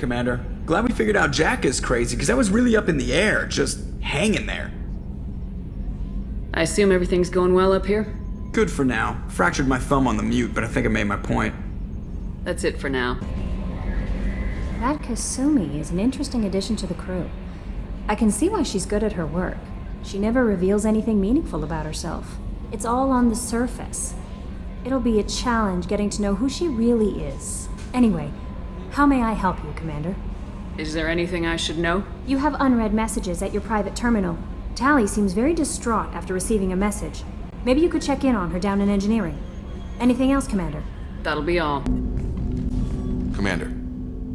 Commander. Glad we figured out Jack is crazy, because I was really up in the air, just hanging there. I assume everything's going well up here? Good for now. Fractured my thumb on the mute, but I think I made my point. That's it for now. That Kasumi is an interesting addition to the crew. I can see why she's good at her work. She never reveals anything meaningful about herself. It's all on the surface. It'll be a challenge getting to know who she really is. Anyway, how may I help you, Commander? Is there anything I should know? You have unread messages at your private terminal. Tally seems very distraught after receiving a message. Maybe you could check in on her down in engineering. Anything else, Commander? That'll be all. Commander,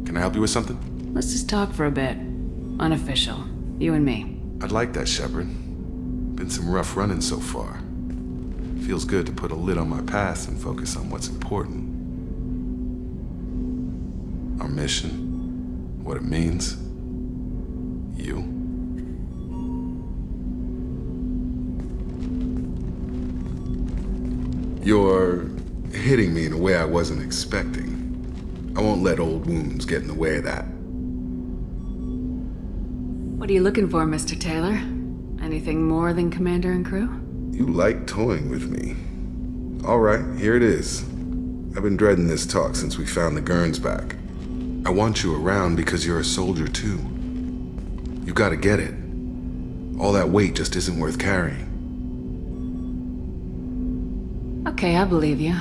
can I help you with something? Let's just talk for a bit. Unofficial. You and me. I'd like that, Shepard. Been some rough running so far. Feels good to put a lid on my past and focus on what's important. Our mission, what it means, you. You're hitting me in a way I wasn't expecting. I won't let old wounds get in the way of that. What are you looking for, Mr. Taylor? Anything more than commander and crew? You like toying with me. All right, here it is. I've been dreading this talk since we found the Gurns back. I want you around because you're a soldier too. You gotta get it. All that weight just isn't worth carrying. Okay, I believe you.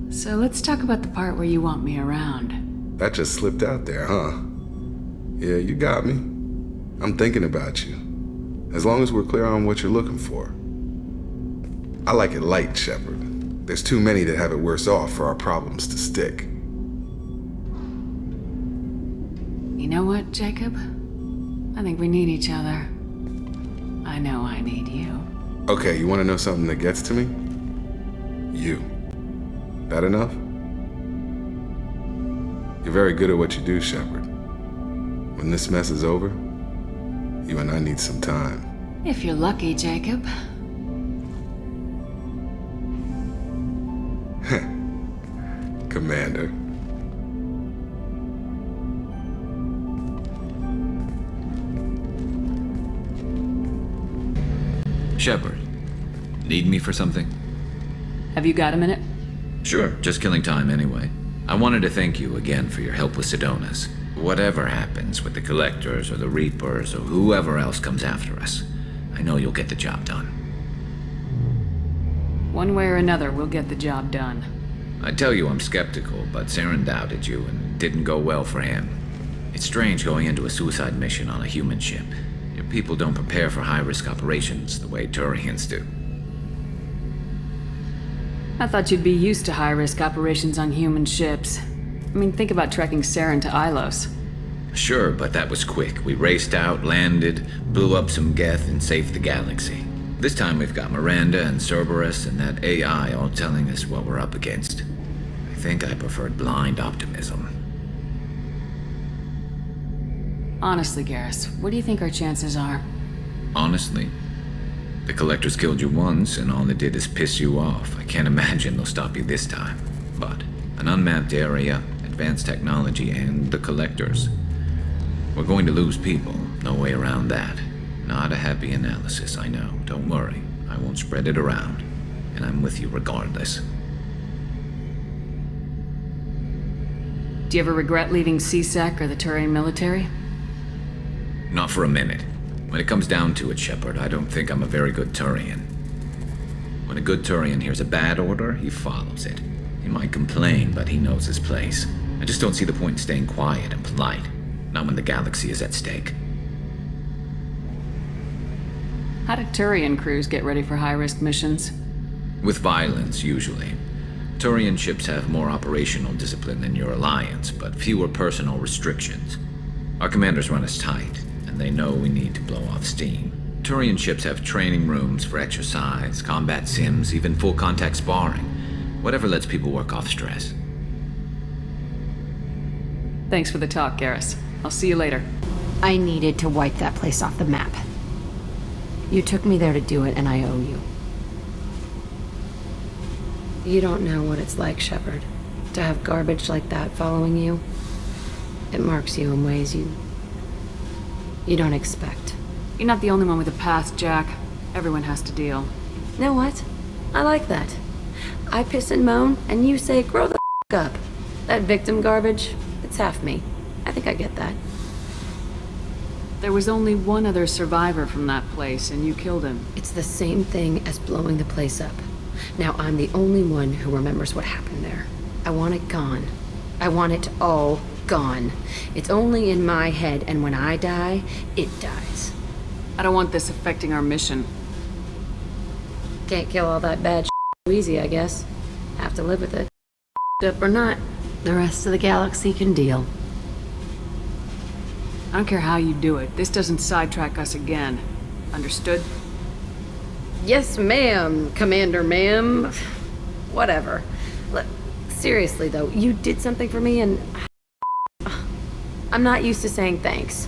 So let's talk about the part where you want me around. That just slipped out there, huh? Yeah, you got me. I'm thinking about you. As long as we're clear on what you're looking for. I like it light, Shepard. There's too many that have it worse off for our problems to stick. You know what, Jacob? I think we need each other. I know I need you. Okay, you want to know something that gets to me? You. That enough? You're very good at what you do, Shepard. When this mess is over, you and I need some time. If you're lucky, Jacob. Commander. Shepard, need me for something? Have you got a minute? Sure, just killing time anyway. I wanted to thank you again for your help with Sedona's. Whatever happens with the Collectors or the Reapers or whoever else comes after us, I know you'll get the job done. One way or another, we'll get the job done. I tell you I'm skeptical, but Saren doubted you and it didn't go well for him. It's strange going into a suicide mission on a human ship. Your people don't prepare for high-risk operations the way Turians do. I thought you'd be used to high-risk operations on human ships. I mean, think about trekking Saren to Ilos. Sure, but that was quick. We raced out, landed, blew up some Geth, and saved the galaxy. This time we've got Miranda and Cerberus and that AI all telling us what we're up against. I think I preferred blind optimism. Honestly, Garrus, what do you think our chances are? Honestly, the Collectors killed you once, and all they did is piss you off. I can't imagine they'll stop you this time. But an unmapped area, advanced technology, and the Collectors. We're going to lose people. No way around that. Not a happy analysis, I know. Don't worry. I won't spread it around. And I'm with you regardless. Do you ever regret leaving CSEC or the Turian military? Not for a minute. When it comes down to it, Shepard, I don't think I'm a very good Turian. When a good Turian hears a bad order, he follows it. He might complain, but he knows his place. I just don't see the point in staying quiet and polite. Not when the galaxy is at stake. How do Turian crews get ready for high-risk missions? With violence, usually. Turian ships have more operational discipline than your alliance, but fewer personal restrictions. Our commanders run us tight, and they know we need to blow off steam. Turian ships have training rooms for exercise, combat sims, even full-contact sparring. Whatever lets people work off stress. Thanks for the talk, Garrus. I'll see you later. I needed to wipe that place off the map. You took me there to do it, and I owe you. You don't know what it's like, Shepard, to have garbage like that following you. It marks you in ways you don't expect. You're not the only one with a past, Jack. Everyone has to deal. You know what? I like that. I piss and moan, and you say, grow the up. That victim garbage, it's half me. I think I get that. There was only one other survivor from that place, and you killed him. It's the same thing as blowing the place up. Now I'm the only one who remembers what happened there. I want it gone. I want it all gone. It's only in my head, and when I die, it dies. I don't want this affecting our mission. Can't kill all that bad so easy, I guess. Have to live with it. Up or not, the rest of the galaxy can deal. I don't care how you do it. This doesn't sidetrack us again. Understood? Yes, ma'am, Commander ma'am. Whatever. Look, seriously though, you did something for me and... I'm not used to saying thanks.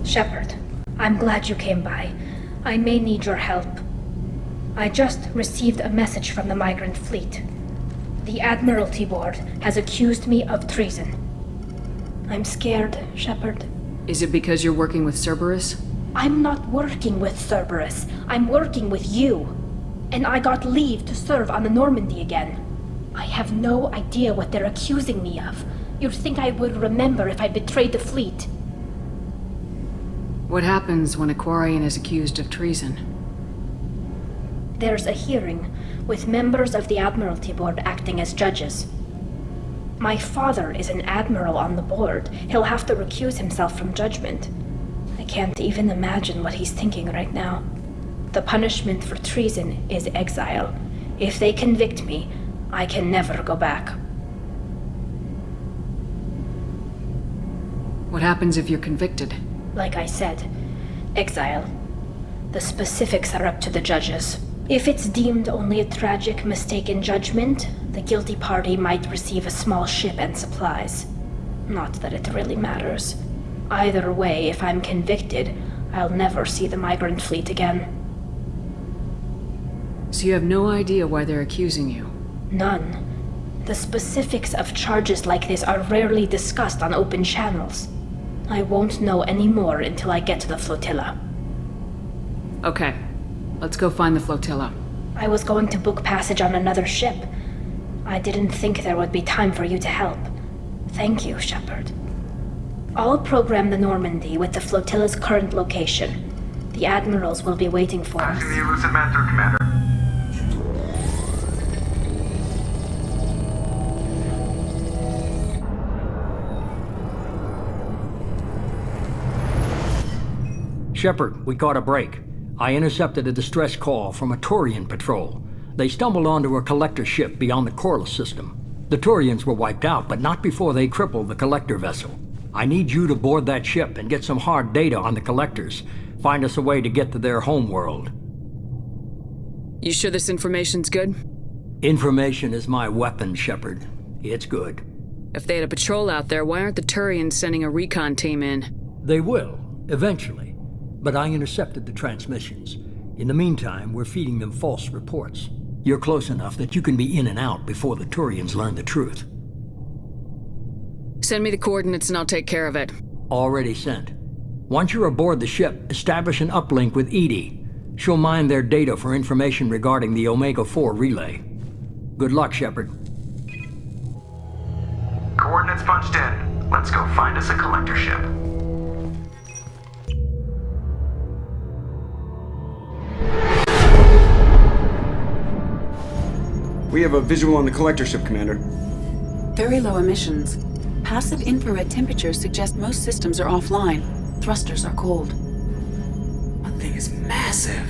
Shepard, I'm glad you came by. I may need your help. I just received a message from the migrant fleet. The Admiralty Board has accused me of treason. I'm scared, Shepard. Is it because you're working with Cerberus? I'm not working with Cerberus. I'm working with you. And I got leave to serve on the Normandy again. I have no idea what they're accusing me of. You'd think I would remember if I betrayed the fleet. What happens when a Quarian is accused of treason? There's a hearing with members of the Admiralty Board acting as judges. My father is an admiral on the board. He'll have to recuse himself from judgment. I can't even imagine what he's thinking right now. The punishment for treason is exile. If they convict me, I can never go back. What happens if you're convicted? Like I said, exile. The specifics are up to the judges. If it's deemed only a tragic mistake in judgment, the guilty party might receive a small ship and supplies. Not that it really matters. Either way, if I'm convicted, I'll never see the migrant fleet again. So you have no idea why they're accusing you? None. The specifics of charges like this are rarely discussed on open channels. I won't know any more until I get to the flotilla. Okay. Let's go find the flotilla. I was going to book passage on another ship. I didn't think there would be time for you to help. Thank you, Shepard. I'll program the Normandy with the flotilla's current location. The admirals will be waiting for us. Passing the Elusive Man through, Commander. Shepard, we caught a break. I intercepted a distress call from a Turian patrol. They stumbled onto a collector ship beyond the Corliss system. The Turians were wiped out, but not before they crippled the collector vessel. I need you to board that ship and get some hard data on the collectors. Find us a way to get to their home world. You sure this information's good? Information is my weapon, Shepard. It's good. If they had a patrol out there, why aren't the Turians sending a recon team in? They will, eventually. But I intercepted the transmissions. In the meantime, we're feeding them false reports. You're close enough that you can be in and out before the Turians learn the truth. Send me the coordinates and I'll take care of it. Already sent. Once you're aboard the ship, establish an uplink with Edie. She'll mine their data for information regarding the Omega-4 relay. Good luck, Shepard. Coordinates punched in. Let's go find us a collector ship. We have a visual on the collector ship, Commander. Very low emissions. Passive infrared temperatures suggest most systems are offline. Thrusters are cold. That thing is massive.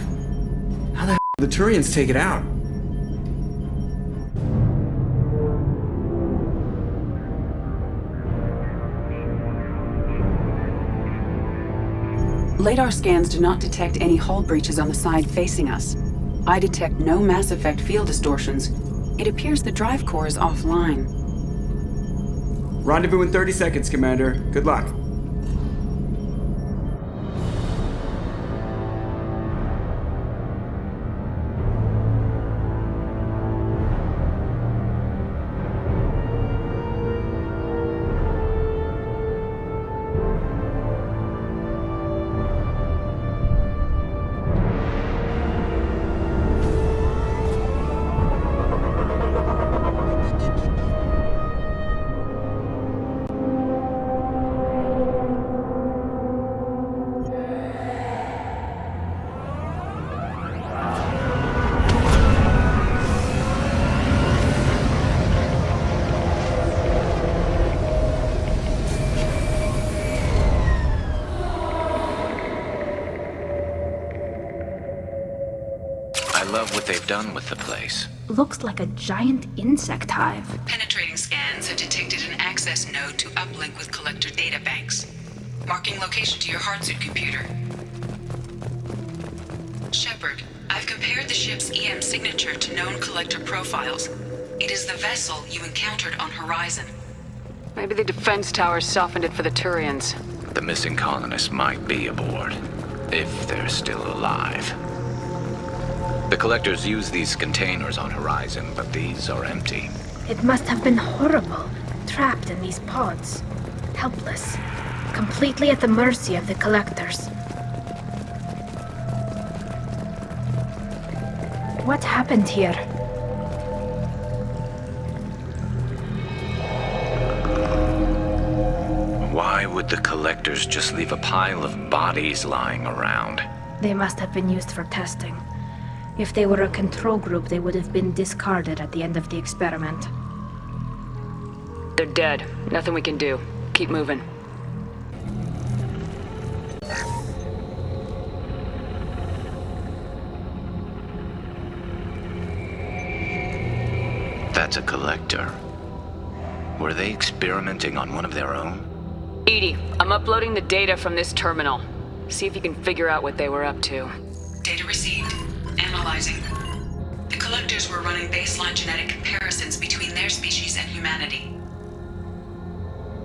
How the hell did the Turians take it out? Radar scans do not detect any hull breaches on the side facing us. I detect no Mass Effect field distortions. It appears the drive core is offline. Rendezvous in 30 seconds, Commander. Good luck. love what they've done with the place. Looks like a giant insect hive. Penetrating scans have detected an access node to uplink with collector databanks. Marking location to your hardsuit computer. Shepard, I've compared the ship's EM signature to known collector profiles. It is the vessel you encountered on Horizon. Maybe the defense towers softened it for the Turians. The missing colonists might be aboard, if they're still alive. The collectors use these containers on Horizon, but these are empty. It must have been horrible, trapped in these pods. Helpless. Completely at the mercy of the collectors. What happened here? Why would the collectors just leave a pile of bodies lying around? They must have been used for testing. If they were a control group, they would have been discarded at the end of the experiment. They're dead. Nothing we can do. Keep moving. That's a collector. Were they experimenting on one of their own? EDI, I'm uploading the data from this terminal. See if you can figure out what they were up to. Data received. Analyzing. The collectors were running baseline genetic comparisons between their species and humanity.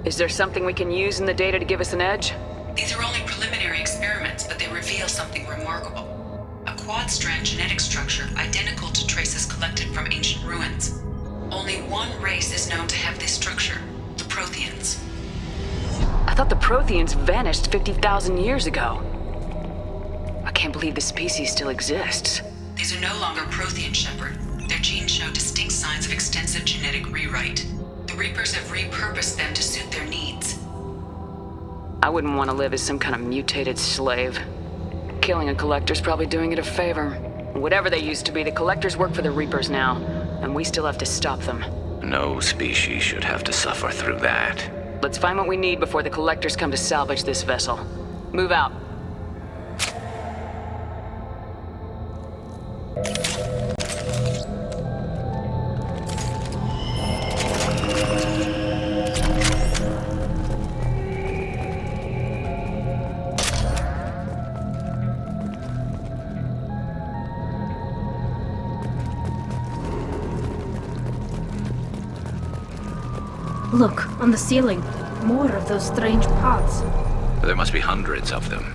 Is there something we can use in the data to give us an edge? These are only preliminary experiments, but they reveal something remarkable. A quad-strand genetic structure identical to traces collected from ancient ruins. Only one race is known to have this structure, the Protheans. I thought the Protheans vanished 50,000 years ago. I can't believe the species still exists. These are no longer Prothean, Shepard. Their genes show distinct signs of extensive genetic rewrite. The Reapers have repurposed them to suit their needs. I wouldn't want to live as some kind of mutated slave. Killing a collector's probably doing it a favor. Whatever they used to be, the collectors work for the Reapers now, and we still have to stop them. No species should have to suffer through that. Let's find what we need before the collectors come to salvage this vessel. Move out. Look, on the ceiling. More of those strange pods. There must be hundreds of them.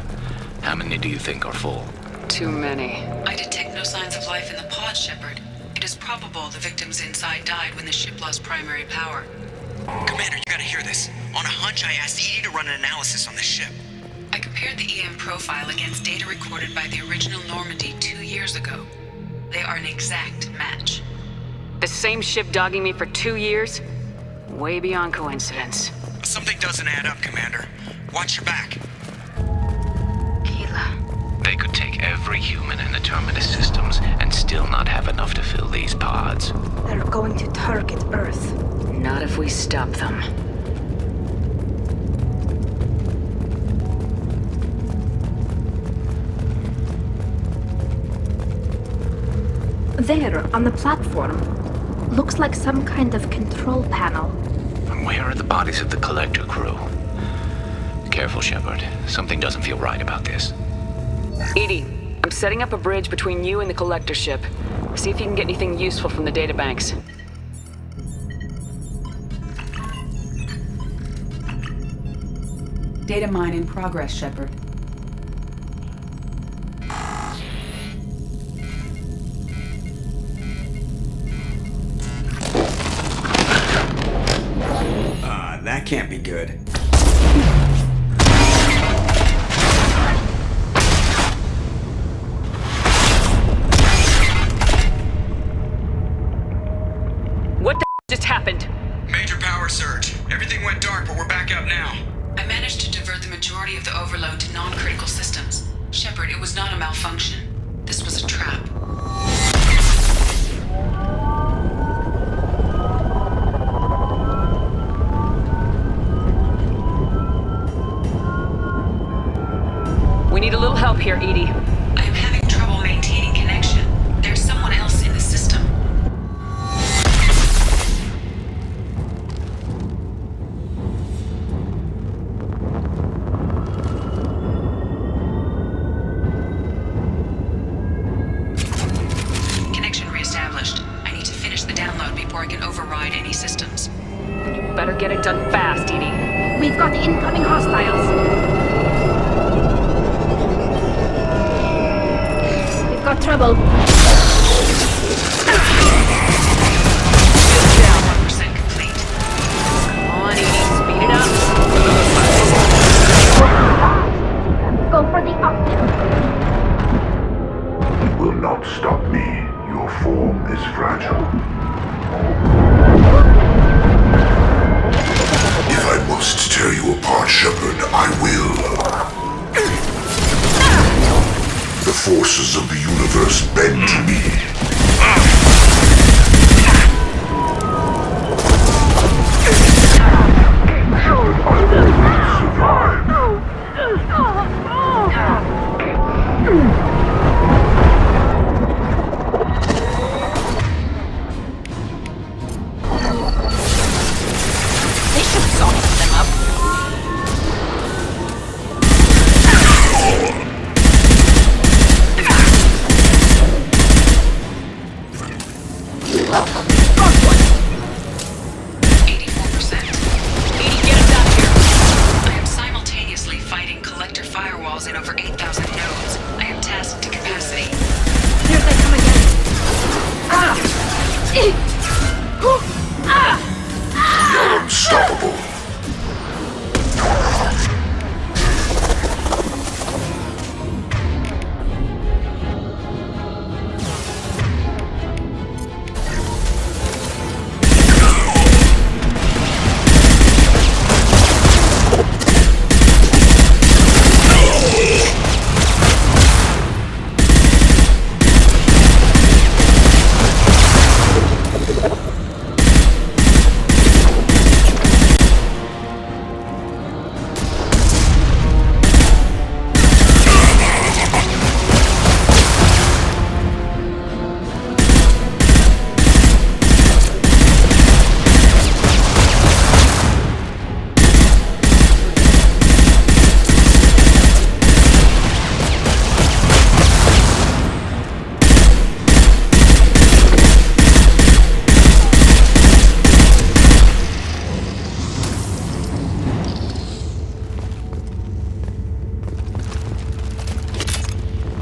How many do you think are full? Too many. I detect no signs of life in the pod, Shepard. It is probable the victims inside died when the ship lost primary power. Commander, you gotta hear this. On a hunch, I asked EDI to run an analysis on this ship. I compared the EM profile against data recorded by the original Normandy 2 years ago. They are an exact match. The same ship dogging me for 2 years? Way beyond coincidence. Something doesn't add up, Commander. Watch your back. Keela. They could take every human in the Terminus systems and still not have enough to fill these pods. They're going to target Earth. Not if we stop them. There, on the platform. Looks like some kind of control panel. Where are the bodies of the Collector crew? Careful, Shepard. Something doesn't feel right about this. EDI, I'm setting up a bridge between you and the Collector ship. See if you can get anything useful from the databanks. Data mine in progress, Shepard. That can't be good. What the just happened? Major power surge. Everything went dark, but we're back up now. I managed to divert the majority of the overload to non-critical systems. Shepard, it was not a malfunction. This was a trap. We need a little help here, EDI. I am having trouble maintaining connection. There's override any systems. You better get it done fast, Edie. We've got incoming hostiles. We've got trouble. Down 1% complete. Come on, Edie, speed it up. Go for the option. It will not stop me. Your form is fragile. If I must tear you apart, Shepard, I will. The forces of the universe bend to me. Shepard, I will survive. They should soften them up. Unstoppable.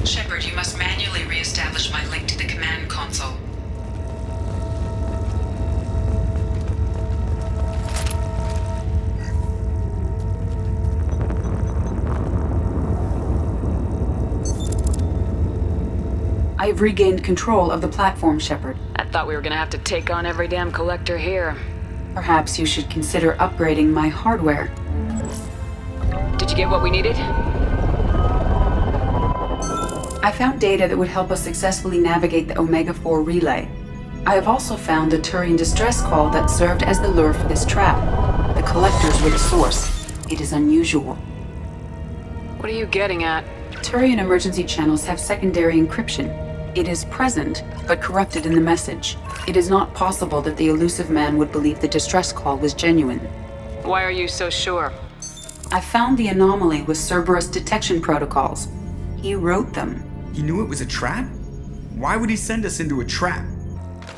Shepard, you must manually re-establish my link to the command console. I've regained control of the platform, Shepard. I thought we were gonna have to take on every damn collector here. Perhaps you should consider upgrading my hardware. Did you get what we needed? I found data that would help us successfully navigate the Omega-4 relay. I have also found a Turian distress call that served as the lure for this trap. The collectors were the source. It is unusual. What are you getting at? Turian emergency channels have secondary encryption. It is present, but corrupted in the message. It is not possible that the elusive man would believe the distress call was genuine. Why are you so sure? I found the anomaly with Cerberus detection protocols. He wrote them. He knew it was a trap? Why would he send us into a trap?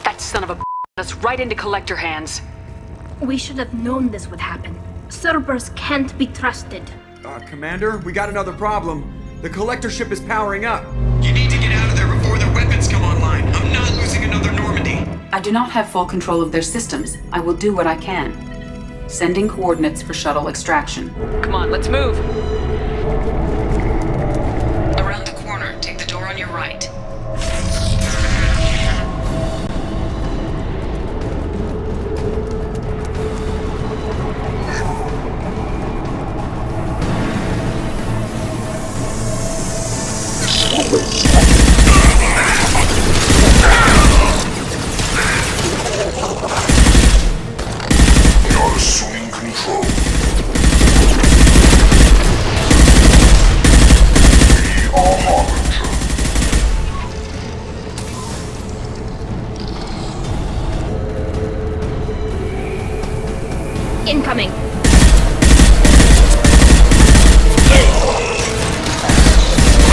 That son of a us right into collector hands. We should have known this would happen. Cerberus can't be trusted. Commander, we got another problem. The collector ship is powering up. You need to get out of there before their weapons come online. I'm not losing another Normandy. I do not have full control of their systems. I will do what I can. Sending coordinates for shuttle extraction. Come on, let's move. Around the corner, take the door on your right. You're assuming control. We are Harbinger. Incoming.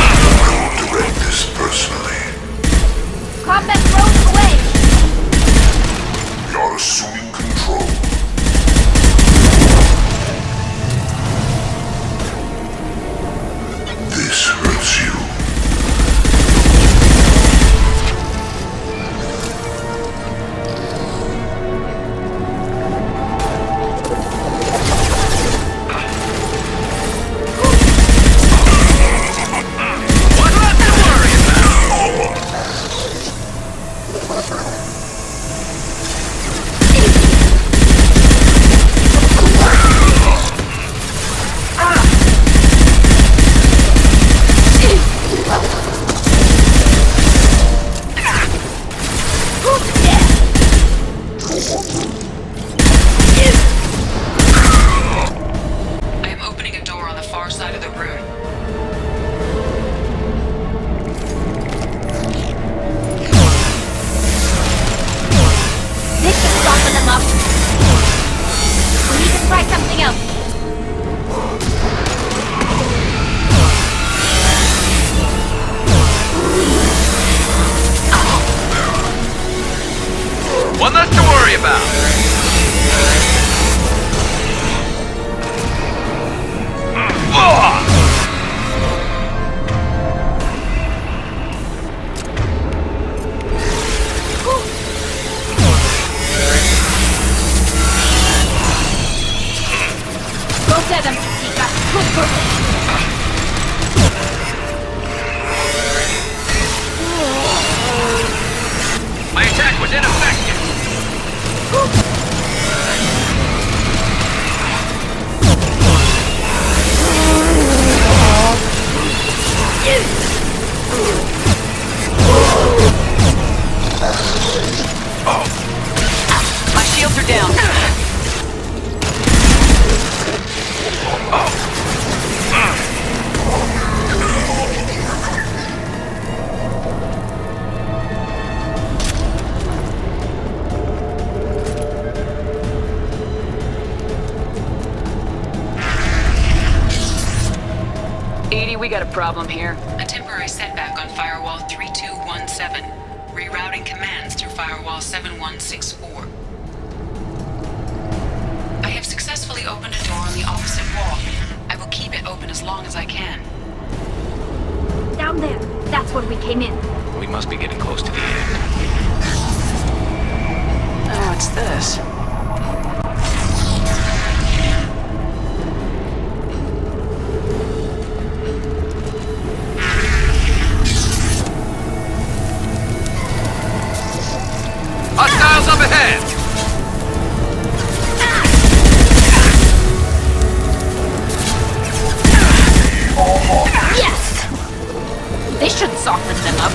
I will direct this personally. Combat drones away. You're assuming try something else. One less to worry about. Go get them, Chica. Good girl. My attack was ineffective. My shields are down. Edie, we got a problem here. A temporary setback on Firewall 3217. Rerouting commands through Firewall 7164. I have successfully opened a door on the opposite wall. I will keep it open as long as I can. Down there. That's where we came in. We must be getting close to the end. Oh, what's this? Hostiles up ahead! Yes! They should soften them up.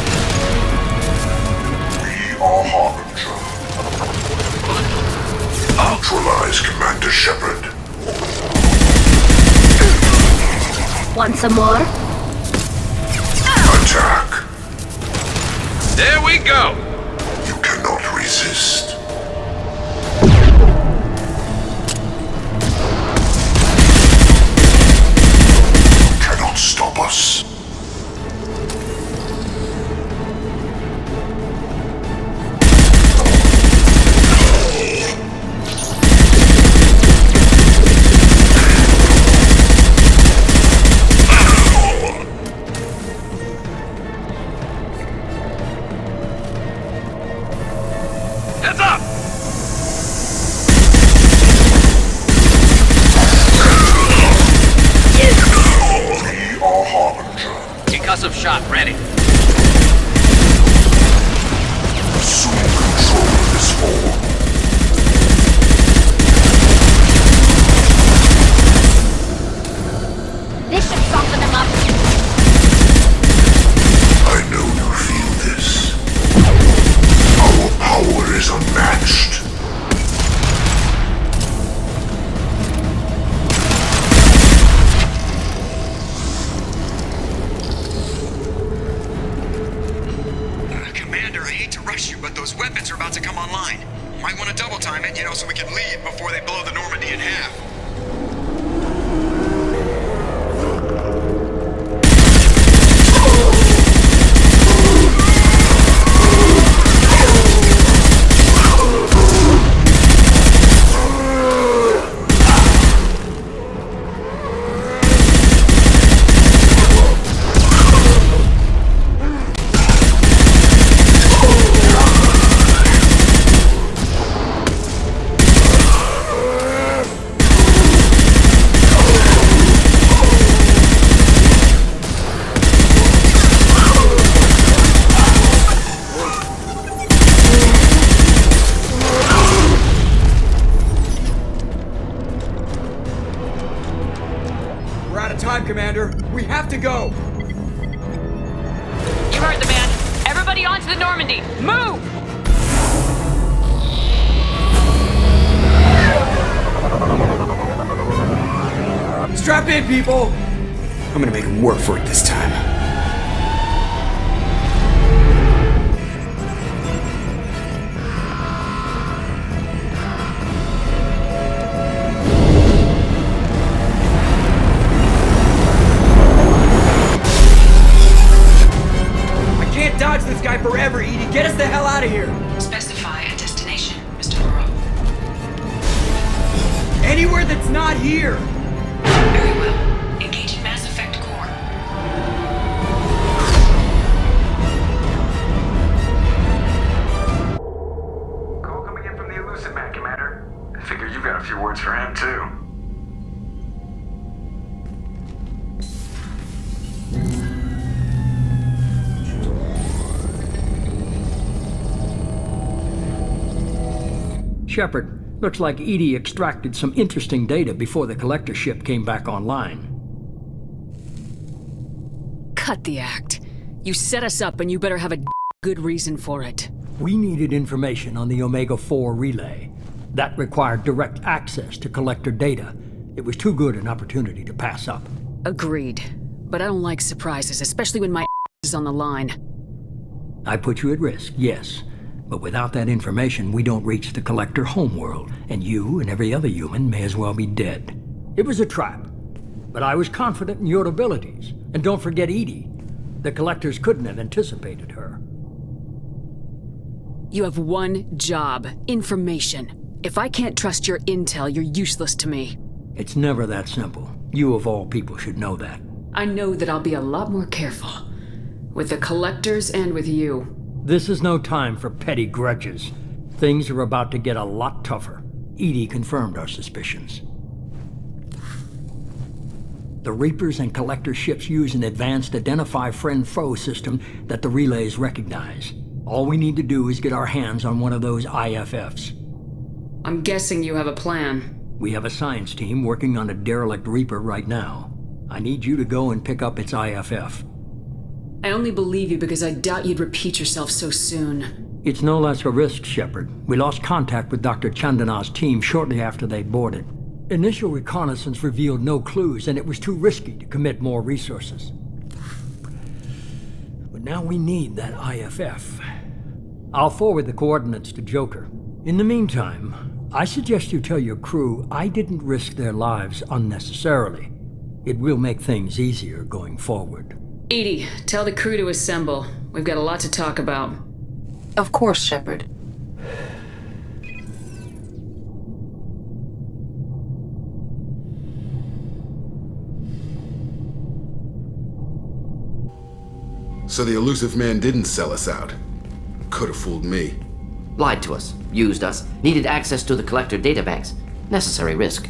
We are Harbinger. Neutralize Commander Shepard. Want some more? Attack. There we go! You cannot resist. You cannot stop us. Heads up! We are Harbinger. Concussive shot ready. Assume control of this form. This should soften them up. I know you feel this. Our power is unmatched. Commander, I hate to rush you, but those weapons are about to come online. Might want to double time it, so we can leave before they blow the Normandy in half. We're out of time, Commander. We have to go. You heard the man. Everybody onto the Normandy. Move! Strap in, people. I'm gonna make them work for it this time. dodge this guy forever, Edie. Get us the hell out of here. Specify a destination, Mr. Burrow. Anywhere that's not here. Very well. Engaging Mass Effect core. Call coming in from the Elusive Man, Commander. I figure you've got a few words for him, too. Shepard, looks like Edie extracted some interesting data before the collector ship came back online. Cut the act. You set us up and you better have a good reason for it. We needed information on the Omega-4 relay. That required direct access to collector data. It was too good an opportunity to pass up. Agreed. But I don't like surprises, especially when my is on the line. I put you at risk, yes. But without that information, we don't reach the collector homeworld, and you and every other human may as well be dead. It was a trap. But I was confident in your abilities. And don't forget Edie. The collectors couldn't have anticipated her. You have one job. Information. If I can't trust your intel, you're useless to me. It's never that simple. You of all people should know that. I know that I'll be a lot more careful. With the collectors and with you. This is no time for petty grudges. Things are about to get a lot tougher. Edie confirmed our suspicions. The Reapers and Collector ships use an advanced Identify Friend-Foe system that the relays recognize. All we need to do is get our hands on one of those IFFs. I'm guessing you have a plan. We have a science team working on a derelict Reaper right now. I need you to go and pick up its IFF. I only believe you because I doubt you'd repeat yourself so soon. It's no less a risk, Shepard. We lost contact with Dr. Chandana's team shortly after they boarded. Initial reconnaissance revealed no clues, and it was too risky to commit more resources. But now we need that IFF. I'll forward the coordinates to Joker. In the meantime, I suggest you tell your crew I didn't risk their lives unnecessarily. It will make things easier going forward. Edie, tell the crew to assemble. We've got a lot to talk about. Of course, Shepard. So the Elusive Man didn't sell us out. Could have fooled me. Lied to us, used us, needed access to the collector databanks. Necessary risk.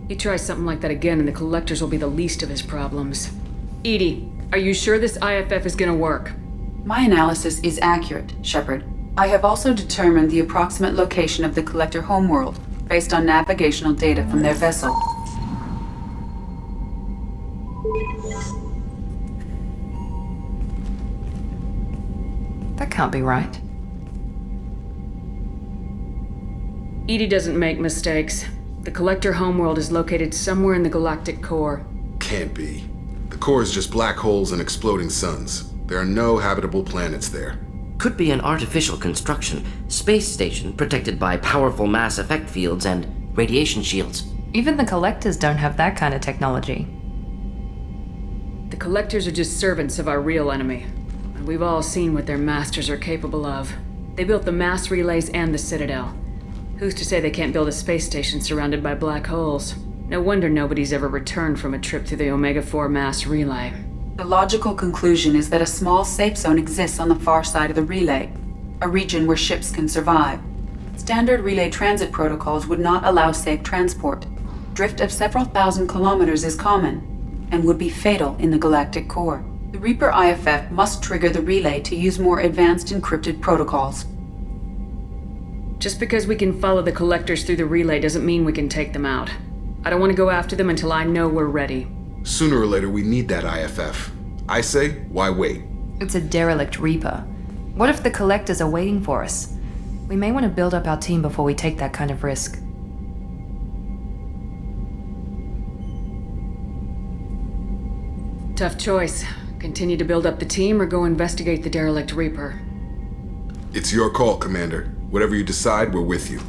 You try something like that again and the collectors will be the least of his problems. Edie, are you sure this IFF is gonna work? My analysis is accurate, Shepard. I have also determined the approximate location of the collector homeworld based on navigational data from their vessel. That can't be right. Edie doesn't make mistakes. The collector homeworld is located somewhere in the galactic core. Can't be. The core is just black holes and exploding suns. There are no habitable planets there. Could be an artificial construction, space station protected by powerful mass effect fields and radiation shields. Even the collectors don't have that kind of technology. The collectors are just servants of our real enemy. And we've all seen what their masters are capable of. They built the mass relays and the Citadel. Who's to say they can't build a space station surrounded by black holes? No wonder nobody's ever returned from a trip through the Omega-4 mass relay. The logical conclusion is that a small safe zone exists on the far side of the relay, a region where ships can survive. Standard relay transit protocols would not allow safe transport. Drift of several thousand kilometers is common, and would be fatal in the galactic core. The Reaper IFF must trigger the relay to use more advanced encrypted protocols. Just because we can follow the collectors through the relay doesn't mean we can take them out. I don't want to go after them until I know we're ready. Sooner or later, we need that IFF. I say, why wait? It's a derelict Reaper. What if the collectors are waiting for us? We may want to build up our team before we take that kind of risk. Tough choice. Continue to build up the team or go investigate the derelict Reaper. It's your call, Commander. Whatever you decide, we're with you.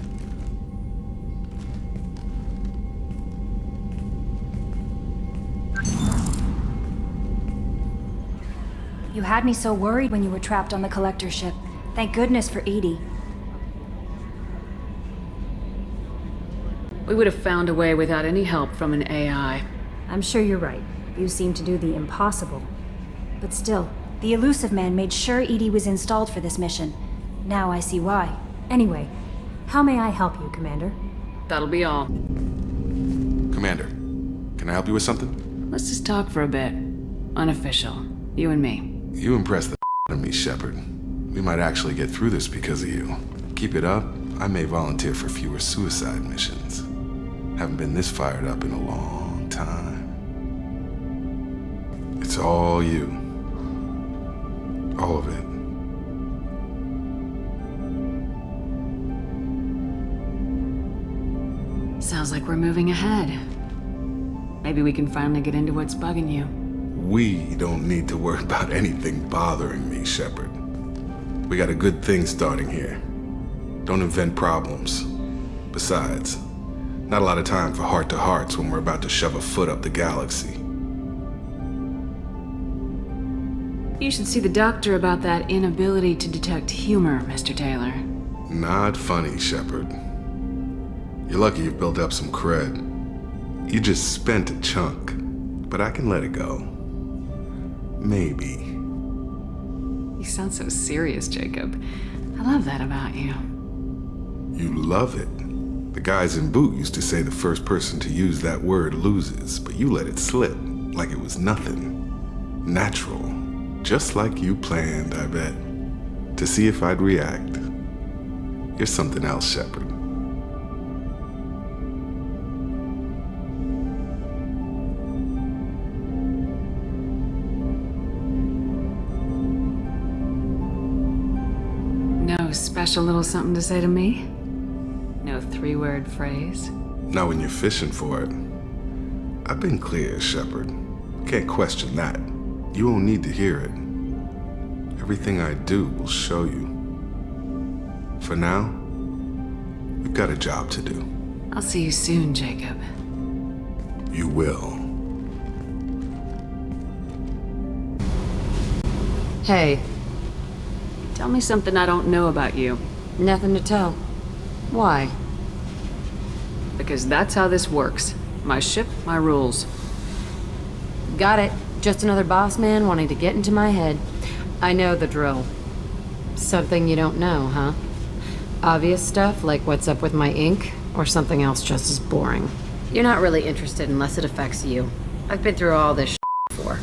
You had me so worried when you were trapped on the collector ship. Thank goodness for Edie. We would have found a way without any help from an AI. I'm sure you're right. You seem to do the impossible. But still, the Elusive Man made sure Edie was installed for this mission. Now I see why. Anyway, how may I help you, Commander? That'll be all. Commander, can I help you with something? Let's just talk for a bit. Unofficial. You and me. You impress the out of me, Shepard. We might actually get through this because of you. Keep it up, I may volunteer for fewer suicide missions. Haven't been this fired up in a long time. It's all you. All of it. Sounds like we're moving ahead. Maybe we can finally get into what's bugging you. We don't need to worry about anything bothering me, Shepard. We got a good thing starting here. Don't invent problems. Besides, not a lot of time for heart-to-hearts when we're about to shove a foot up the galaxy. You should see the doctor about that inability to detect humor, Mr. Taylor. Not funny, Shepard. You're lucky you've built up some cred. You just spent a chunk, but I can let it go. Maybe. You sound so serious, Jacob. I love that about you. You love it. The guys in Boot used to say the first person to use that word loses, but you let it slip like it was nothing. Natural. Just like you planned, I bet. To see if I'd react. You're something else, Shepard. No special little something to say to me? No three-word phrase? Not when you're fishing for it. I've been clear, Shepard. Can't question that. You won't need to hear it. Everything I do will show you. For now, we've got a job to do. I'll see you soon, Jacob. You will. Hey. Tell me something I don't know about you. Nothing to tell. Why? Because that's how this works. My ship, my rules. Got it. Just another boss man wanting to get into my head. I know the drill. Something you don't know, huh? Obvious stuff like what's up with my ink, or something else just as boring. You're not really interested unless it affects you. I've been through all this before.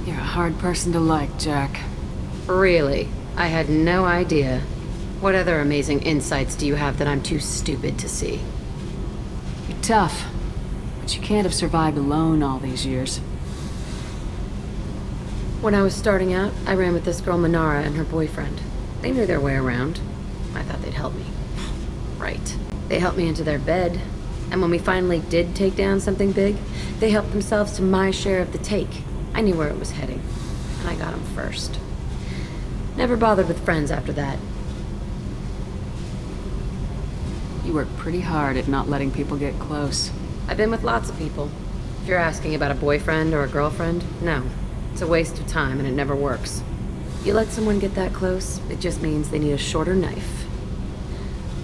You're a hard person to like, Jack. Really? I had no idea. What other amazing insights do you have that I'm too stupid to see? You're tough, but you can't have survived alone all these years. When I was starting out, I ran with this girl Manara and her boyfriend. They knew their way around. I thought they'd help me. Right. They helped me into their bed. And when we finally did take down something big, they helped themselves to my share of the take. I knew where it was heading, and I got them first. Never bothered with friends after that. You work pretty hard at not letting people get close. I've been with lots of people. If you're asking about a boyfriend or a girlfriend, no. It's a waste of time and it never works. You let someone get that close, it just means they need a shorter knife.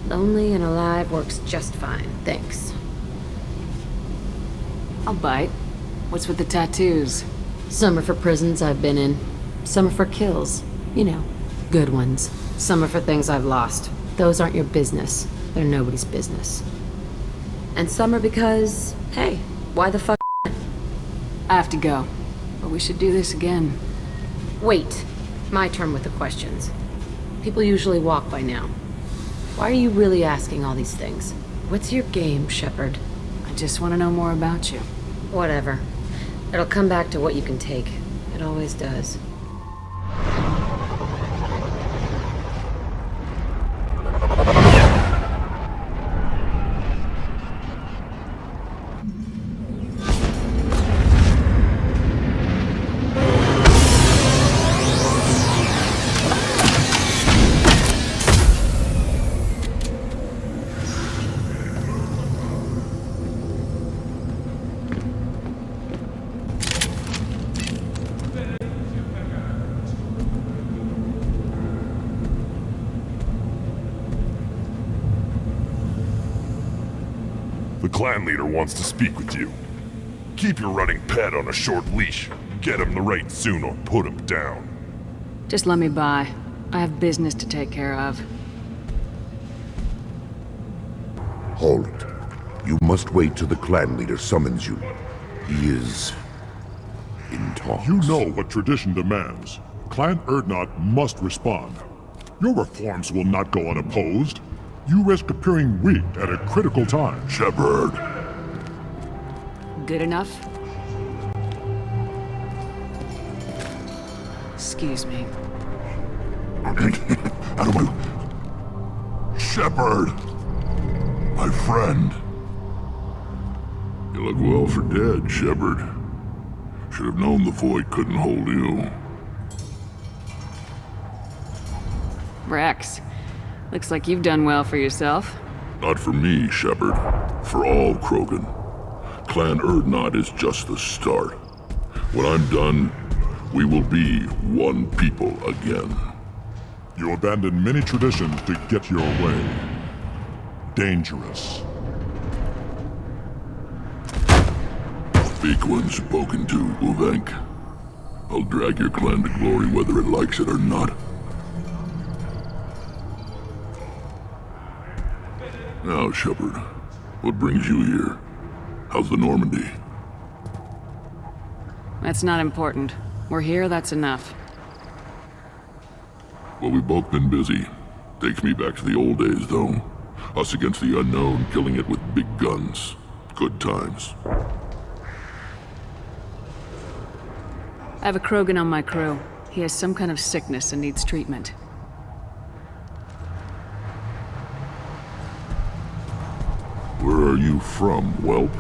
Lonely and alive works just fine, thanks. I'll bite. What's with the tattoos? Some are for prisons I've been in. Some are for kills. You know, good ones. Some are for things I've lost. Those aren't your business. They're nobody's business. And some are because, hey, why the fuck? I have to go. But we should do this again. Wait. My turn with the questions. People usually walk by now. Why are you really asking all these things? What's your game, Shepard? I just want to know more about you. Whatever. It'll come back to what you can take. It always does. clan leader wants to speak with you. Keep your running pet on a short leash. Get him the right soon or put him down. Just let me by. I have business to take care of. Halt. You must wait till the clan leader summons you. He is in talks. You know what tradition demands. Clan Urdnot must respond. Your reforms will not go unopposed. You risk appearing weak at a critical time. Shepard. Good enough? Excuse me. Out of my... Shepard! My friend. You look well for dead, Shepard. Should have known the void couldn't hold you. Rex, looks like you've done well for yourself. Not for me, Shepard. For all Krogan. Clan Urdnot is just the start. When I'm done, we will be one people again. You abandoned many traditions to get your way. Dangerous. Speak when spoken to, Uvenk. I'll drag your clan to glory whether it likes it or not. Now, Shepard, what brings you here? How's the Normandy? That's not important. We're here, that's enough. Well, we've both been busy. Takes me back to the old days, though. Us against the unknown, killing it with big guns. Good times. I have a Krogan on my crew. He has some kind of sickness and needs treatment. Where are you from, whelp?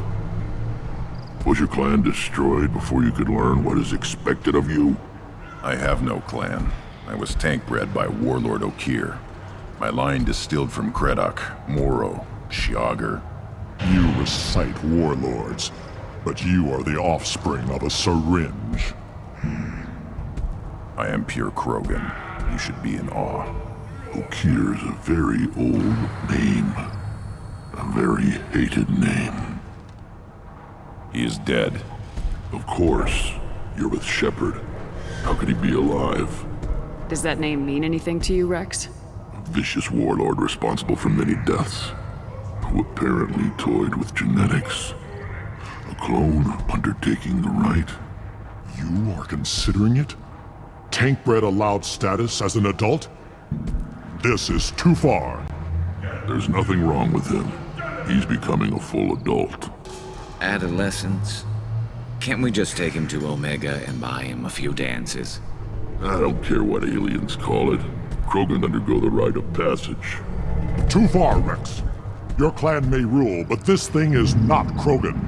Was your clan destroyed before you could learn what is expected of you? I have no clan. I was tank bred by Warlord Okir. My line distilled from Kredok, Moro, Shiagar. You recite warlords, but you are the offspring of a syringe. I am pure Krogan. You should be in awe. Okir's a very old name. A very hated name. He is dead. Of course. You're with Shepard. How could he be alive? Does that name mean anything to you, Rex? A vicious warlord responsible for many deaths, who apparently toyed with genetics. A clone undertaking the rite. You are considering it? Tank-bred allowed status as an adult? This is too far. There's nothing wrong with him. He's becoming a full adult. Adolescence? Can't we just take him to Omega and buy him a few dances? I don't care what aliens call it. Krogan undergo the rite of passage. Too far, Rex. Your clan may rule, but this thing is not Krogan.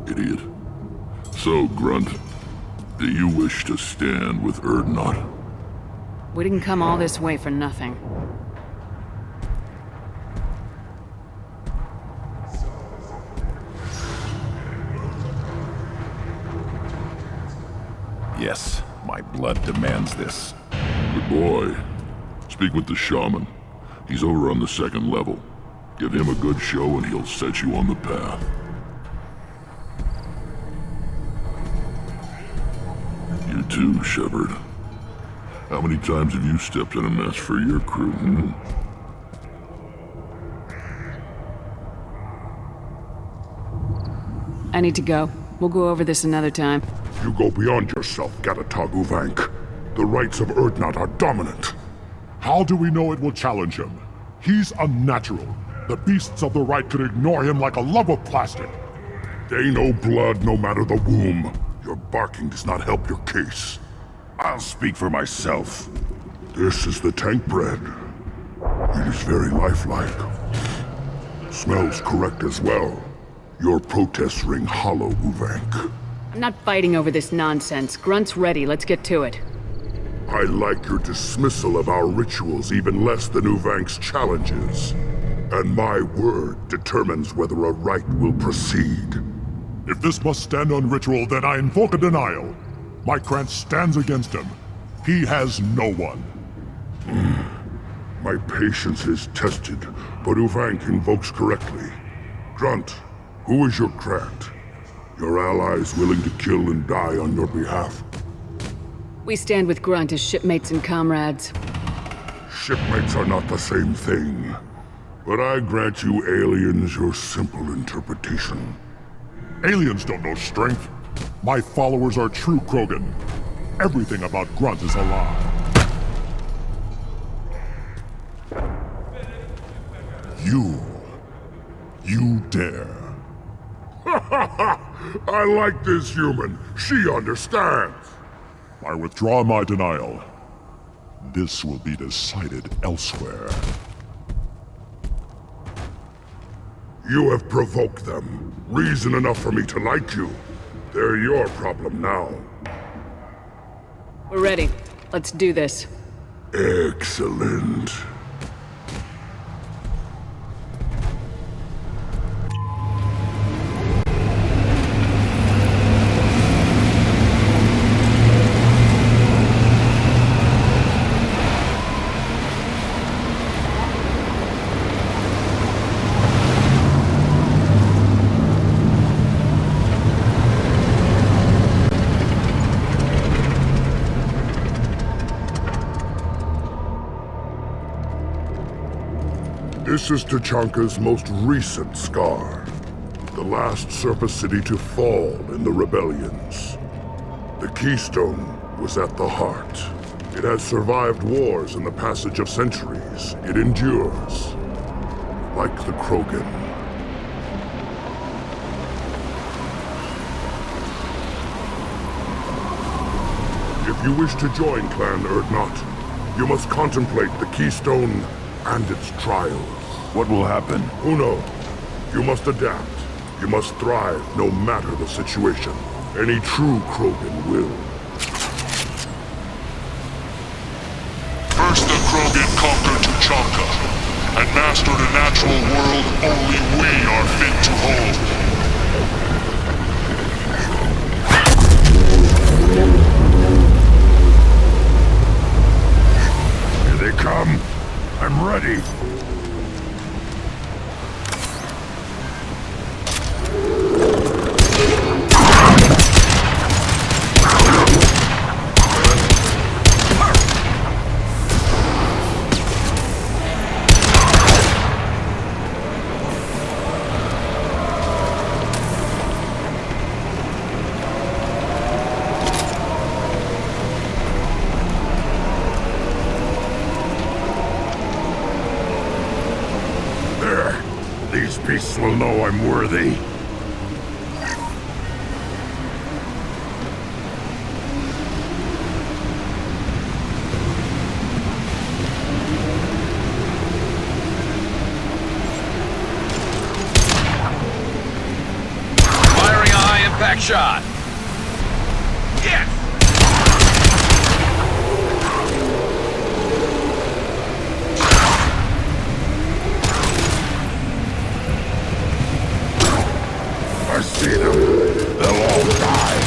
Idiot. So, Grunt, do you wish to stand with Urdnot? We didn't come all this way for nothing. Yes, my blood demands this. Good boy. Speak with the shaman. He's over on the second level. Give him a good show and he'll set you on the path. You too, Shepard. How many times have you stepped in a mess for your crew, hmm? I need to go. We'll go over this another time. You go beyond yourself, Gatatog Uvank. The rights of Urdnot are dominant. How do we know it will challenge him? He's unnatural. The beasts of the right could ignore him like a lump of plastic. They know blood no matter the womb. Your barking does not help your case. I'll speak for myself. This is the tank bred. It is very lifelike. Smells correct as well. Your protests ring hollow, Uvank. I'm not fighting over this nonsense. Grunt's ready. Let's get to it. I like your dismissal of our rituals even less than Uvank's challenges. And my word determines whether a rite will proceed. If this must stand on ritual, then I invoke a denial. My Krantz stands against him. He has no one. My patience is tested, but Uvank invokes correctly. Grunt, who is your Grant? Your allies willing to kill and die on your behalf? We stand with Grunt as shipmates and comrades. Shipmates are not the same thing. But I grant you aliens your simple interpretation. Aliens don't know strength. My followers are true Krogan. Everything about Grunt is a lie. You dare. I like this human. She understands. I withdraw my denial. This will be decided elsewhere. You have provoked them. Reason enough for me to like you. They're your problem now. We're ready. Let's do this. Excellent. This is Tachanka's most recent scar. The last surface city to fall in the rebellions. The Keystone was at the heart. It has survived wars and the passage of centuries. It endures. Like the Krogan. If you wish to join Clan Urdnot, you must contemplate the Keystone and its trials. What will happen? Who knows? You must adapt. You must thrive no matter the situation. Any true Krogan will. First the Krogan conquered Tuchanka, and mastered a natural world only we are fit to hold. Here they come. I'm ready. These beasts will know I'm worthy. Firing a high-impact shot. Yes! I see them. They'll all die.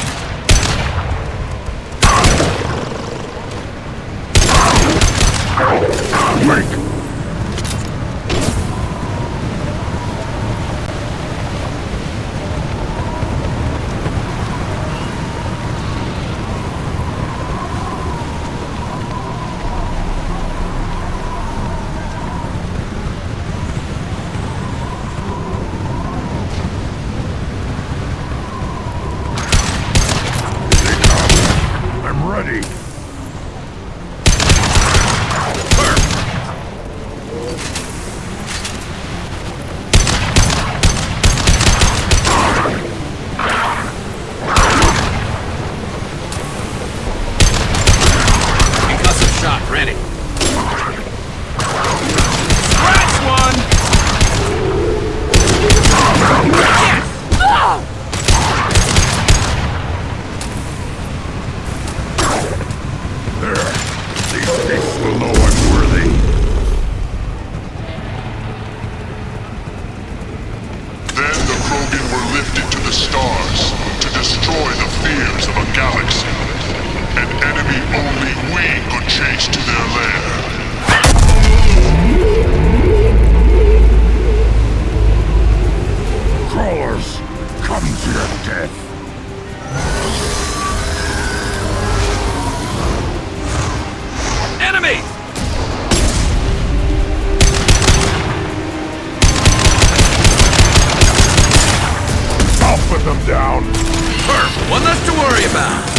Wake! I'm ready. Concussive shot ready. Scratch one! Yes! There. These beasts will know I'm worthy. Then the Krogan were lifted to the stars to destroy the fears of a galaxy. An enemy only we could chase to their lair. Come to your death. Enemy! I'll put them down. Perf, one less to worry about.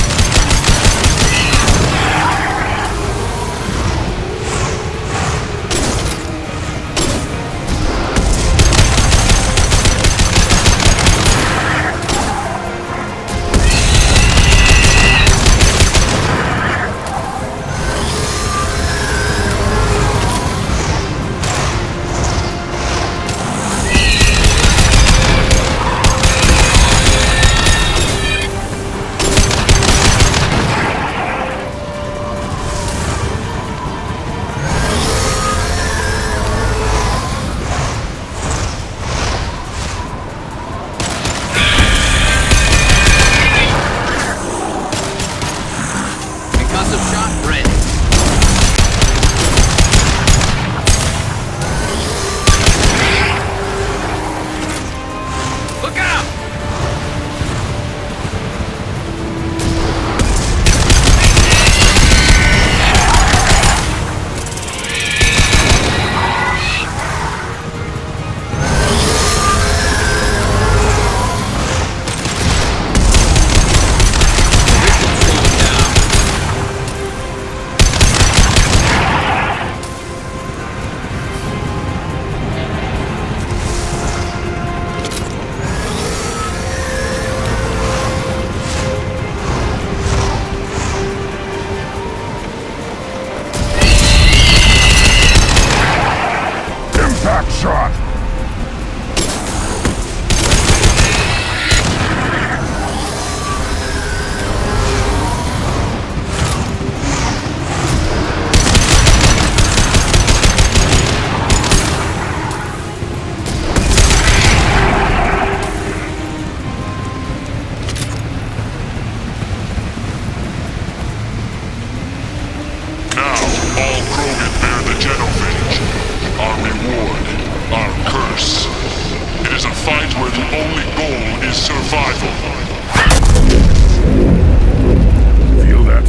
Feel that?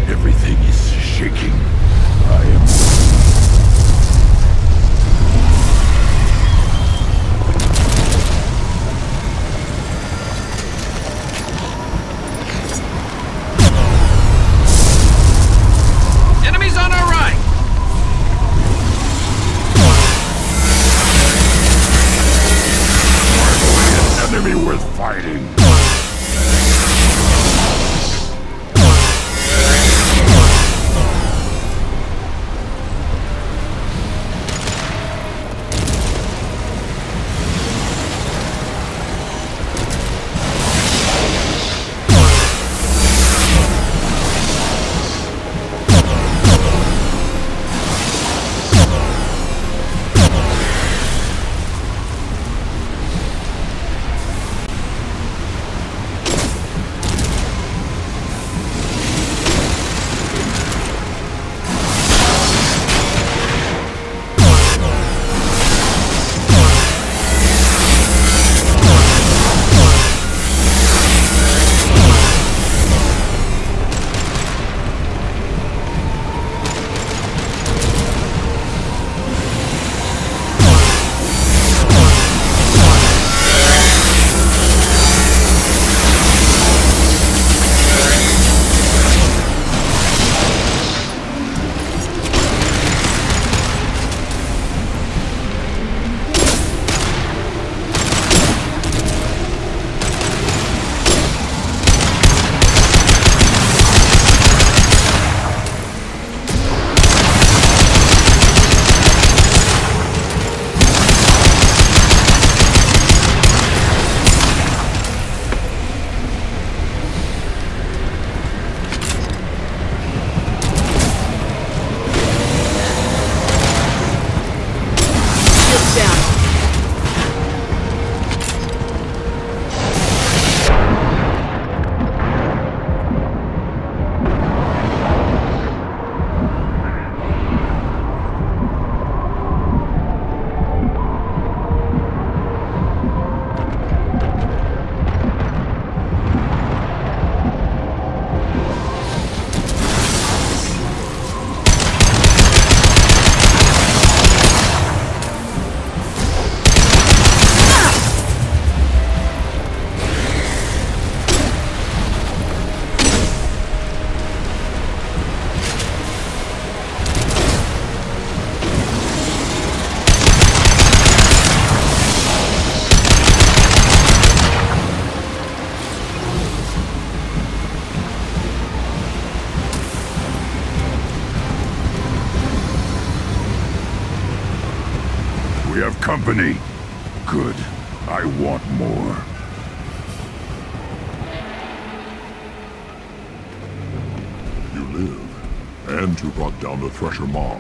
Everything is shaking. I am... Enemies on our right! Finally, an enemy worth fighting. have company. Good. I want more. You live, and you brought down the Thresher Maw.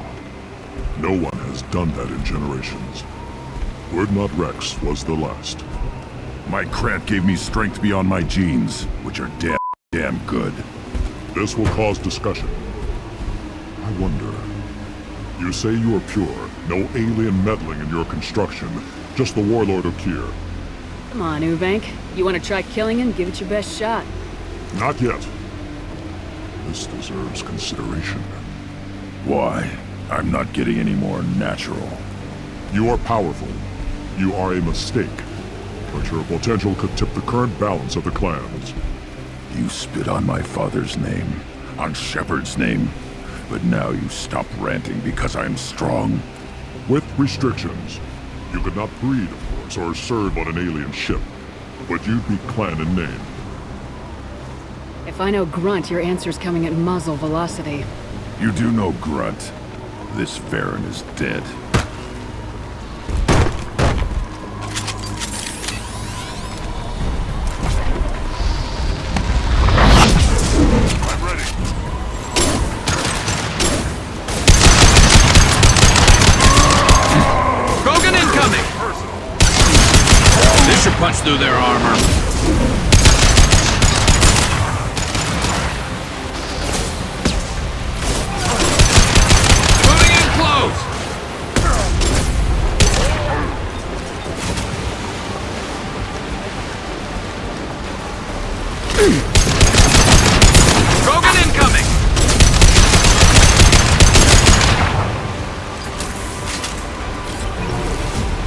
No one has done that in generations. Urdnot Rex was the last. My Krant gave me strength beyond my genes, which are damn good. This will cause discussion. I wonder. You say you are pure, no alien meddling in your construction, just the warlord Okier. Come on, Uvank. You want to try killing him? Give it your best shot. Not yet. This deserves consideration. Why? I'm not getting any more natural. You are powerful. You are a mistake. But your potential could tip the current balance of the clans. You spit on my father's name, on Shepard's name, but now you stop ranting because I'm strong. With restrictions. You could not breed, of course, or serve on an alien ship. But you'd be clan in name. If I know Grunt, your answer's coming at muzzle velocity. You do know Grunt. This Farron is dead. Punch through their armor. Moving in close. Krogan incoming.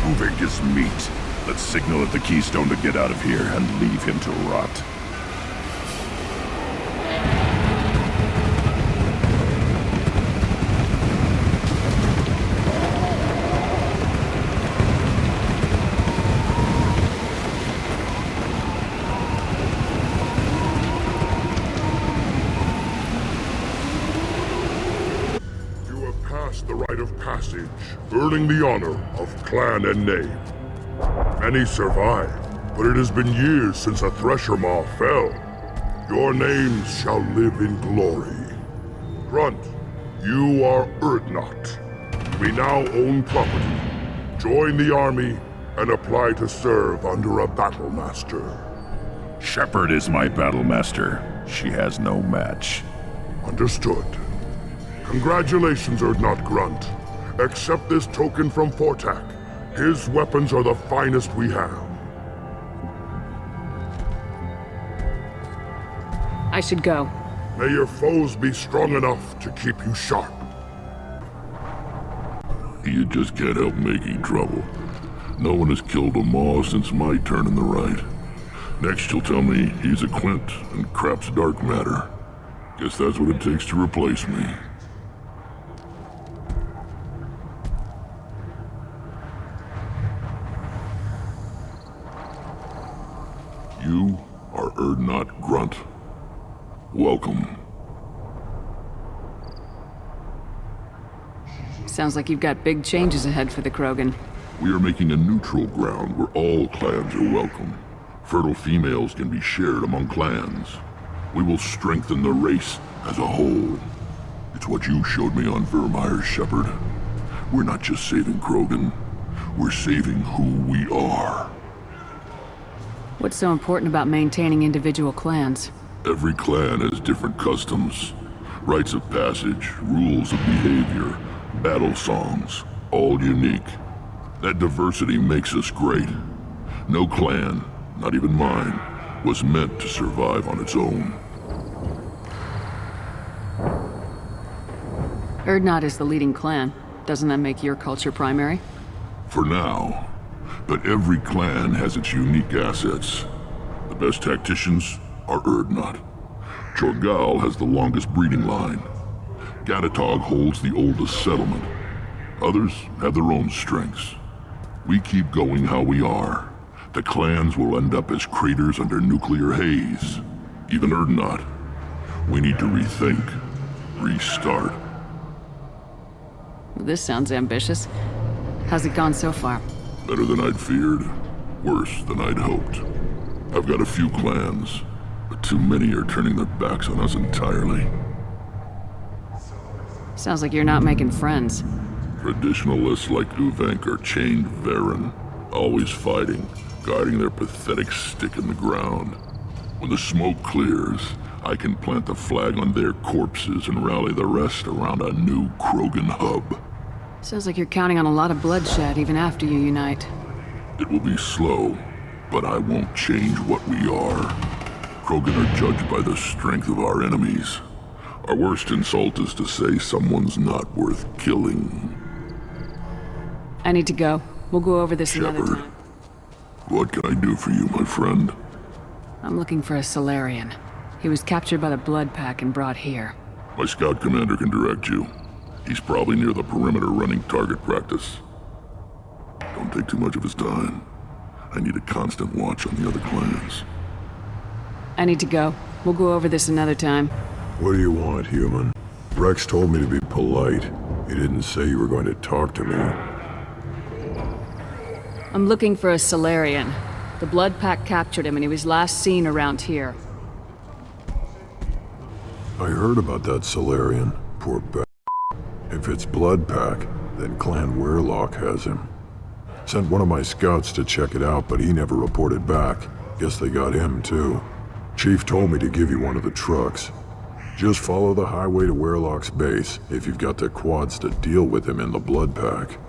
Moving is meat. Let's signal at the Keystone to get out of here and leave him to rot. You have passed the rite of passage, earning the honor of clan and name. Many survive, but it has been years since a Thresher Maw fell. Your names shall live in glory. Grunt, you are Urdnot. We now own property. Join the army and apply to serve under a battle master. Shepard is my battle master. She has no match. Understood. Congratulations, Urdnot Grunt. Accept this token from Fortak. His weapons are the finest we have. I should go. May your foes be strong enough to keep you sharp. You just can't help making trouble. No one has killed a Maw since my turn in the right. Next you'll tell me he's a Quint and crap's dark matter. Guess that's what it takes to replace me. You are Urdnot Grunt. Welcome. Sounds like you've got big changes ahead for the Krogan. We are making a neutral ground where all clans are welcome. Fertile females can be shared among clans. We will strengthen the race as a whole. It's what you showed me on Vermeer's Shepard. We're not just saving Krogan. We're saving who we are. What's so important about maintaining individual clans? Every clan has different customs, rites of passage, rules of behavior, battle songs, all unique. That diversity makes us great. No clan, not even mine, was meant to survive on its own. Urdnot is the leading clan. Doesn't that make your culture primary? For now. But every clan has its unique assets. The best tacticians are Urdnot. Chorgal has the longest breeding line. Gatatog holds the oldest settlement. Others have their own strengths. We keep going how we are. The clans will end up as craters under nuclear haze. Even Urdnot. We need to rethink, restart. This sounds ambitious. How's it gone so far? Better than I'd feared. Worse than I'd hoped. I've got a few clans, but too many are turning their backs on us entirely. Sounds like you're not making friends. Traditionalists like Uvank are chained Varen, always fighting, guarding their pathetic stick in the ground. When the smoke clears, I can plant the flag on their corpses and rally the rest around a new Krogan hub. Sounds like you're counting on a lot of bloodshed even after you unite. It will be slow, but I won't change what we are. Krogan are judged by the strength of our enemies. Our worst insult is to say someone's not worth killing. I need to go. We'll go over this another Shepard, time. what can I do for you, my friend? I'm looking for a Solarian. He was captured by the Blood Pack and brought here. My scout commander can direct you. He's probably near the perimeter running target practice. Don't take too much of his time. I need a constant watch on the other clans. I need to go. We'll go over this another time. What do you want, human? Rex told me to be polite. He didn't say you were going to talk to me. I'm looking for a Solarian. The Blood Pack captured him and he was last seen around here. I heard about that Solarian. Poor b****. If it's Blood Pack, then Clan Weirlock has him. Sent one of my scouts to check it out, but he never reported back. Guess they got him, too. Chief told me to give you one of the trucks. Just follow the highway to Weirlock's base if you've got the quads to deal with him in the Blood Pack.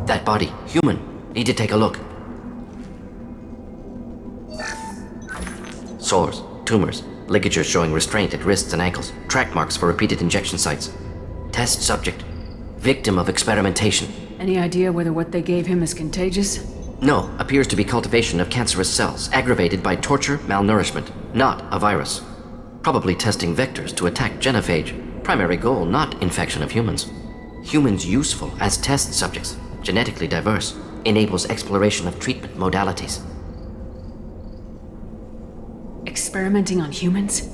That body, human. Need to take a look. Sores, tumors, ligatures showing restraint at wrists and ankles, track marks for repeated injection sites. Test subject. Victim of experimentation. Any idea whether what they gave him is contagious? No, appears to be cultivation of cancerous cells, aggravated by torture, malnourishment, not a virus. Probably testing vectors to attack genophage. Primary goal, not infection of humans. Humans useful as test subjects. Genetically diverse, enables exploration of treatment modalities. Experimenting on humans?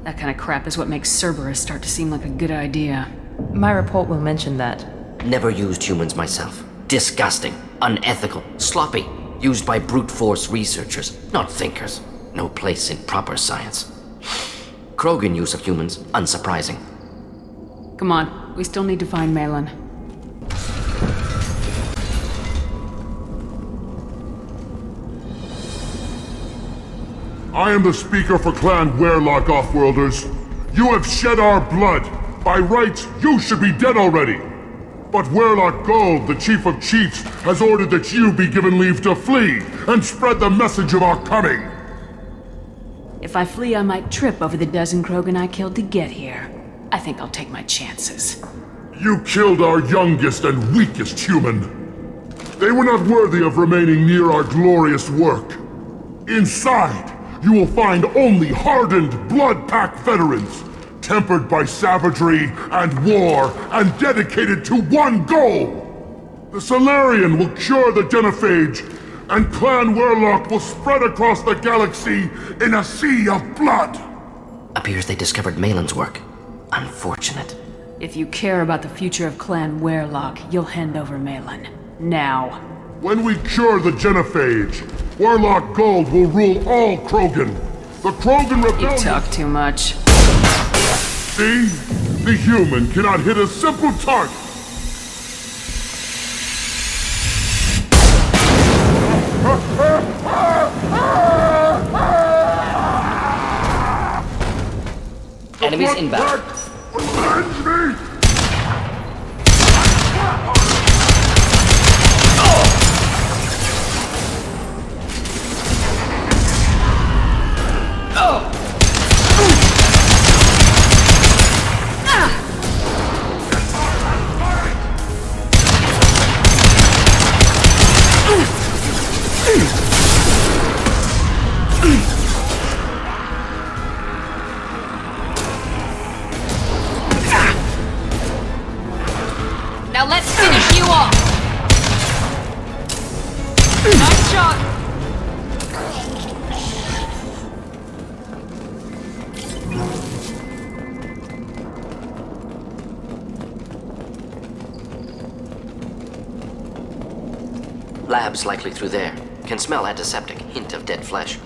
That kind of crap is what makes Cerberus start to seem like a good idea. My report will mention that. Never used humans myself. Disgusting, unethical, sloppy. Used by brute force researchers, not thinkers. No place in proper science. Krogan use of humans, unsurprising. Come on, we still need to find Malin. I am the speaker for Clan Weirlock, Offworlders. You have shed our blood. By rights, you should be dead already. But Weirlock Gold, the Chief of Chiefs, has ordered that you be given leave to flee and spread the message of our coming. If I flee, I might trip over the dozen Krogan I killed to get here. I think I'll take my chances. You killed our youngest and weakest human. They were not worthy of remaining near our glorious work. Inside, you will find only hardened Blood Pack veterans, tempered by savagery and war, and dedicated to one goal. The Solarian will cure the genophage, and Clan Weirlock will spread across the galaxy in a sea of blood. Appears they discovered Malin's work. Unfortunate. If you care about the future of Clan Weirlock, you'll hand over Malin. Now. When we cure the genophage, Weirlock Gold will rule all Krogan. The Krogan Rebellion— You talk too much. See? The human cannot hit a simple target. Enemies inbound. Avenge me! Labs likely through there. Can smell antiseptic, hint of dead flesh.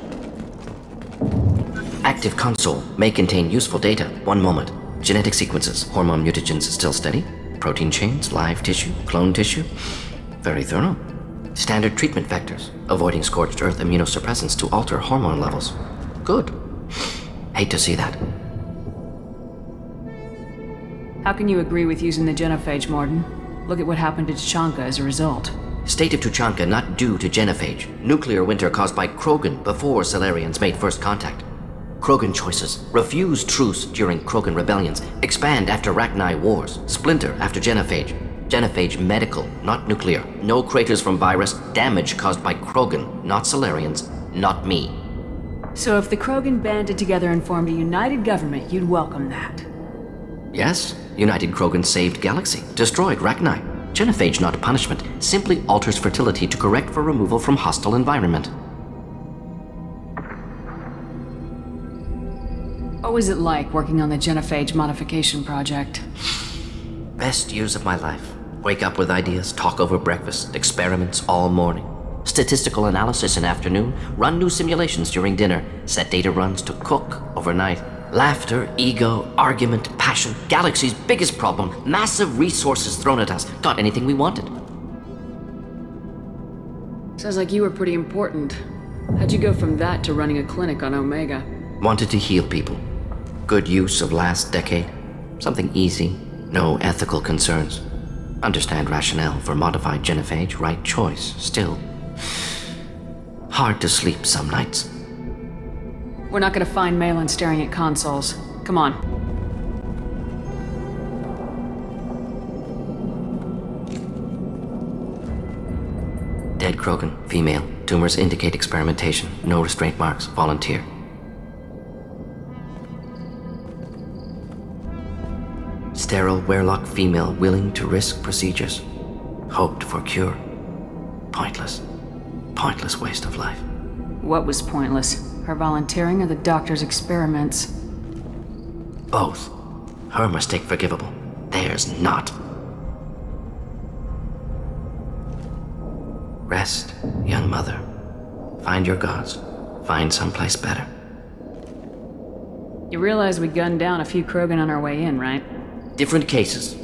Active console may contain useful data. One moment. Genetic sequences, hormone mutagens still steady. Protein chains, live tissue, clone tissue. Very thorough. Standard treatment vectors, avoiding scorched earth immunosuppressants to alter hormone levels. Good. Hate to see that. How can you agree with using the genophage, Morden? Look at what happened to Tuchanka as a result. State of Tuchanka not due to genophage. Nuclear winter caused by Krogan before Salarians made first contact. Krogan choices. Refuse truce during Krogan rebellions. Expand after Rachni wars. Splinter after genophage. Genophage medical, not nuclear. No craters from virus. Damage caused by Krogan, not Salarians, not me. So if the Krogan banded together and formed a united government, you'd welcome that? Yes, United Krogan saved Galaxy, destroyed Rachni. Genophage not punishment, simply alters fertility to correct for removal from hostile environment. What was it like working on the genophage modification project? Best years of my life. Wake up with ideas, talk over breakfast, experiments all morning. Statistical analysis in afternoon, run new simulations during dinner, set data runs to cook overnight. Laughter, ego, argument, passion, Galaxy's biggest problem, massive resources thrown at us, got anything we wanted. Sounds like you were pretty important. How'd you go from that to running a clinic on Omega? Wanted to heal people. Good use of last decade. Something easy, no ethical concerns. Understand rationale for modified genophage, right choice, still. Hard to sleep some nights. We're not gonna find Malin staring at consoles. Come on. Dead Krogan, female. Tumors indicate experimentation. No restraint marks. Volunteer. Sterile Werelock female willing to risk procedures. Hoped for cure. Pointless. Pointless waste of life. What was pointless? Her volunteering or the doctor's experiments? Both. Her mistake forgivable. Theirs not. Rest, young mother. Find your gods. Find someplace better. You realize we gunned down a few Krogan on our way in, right? Different cases.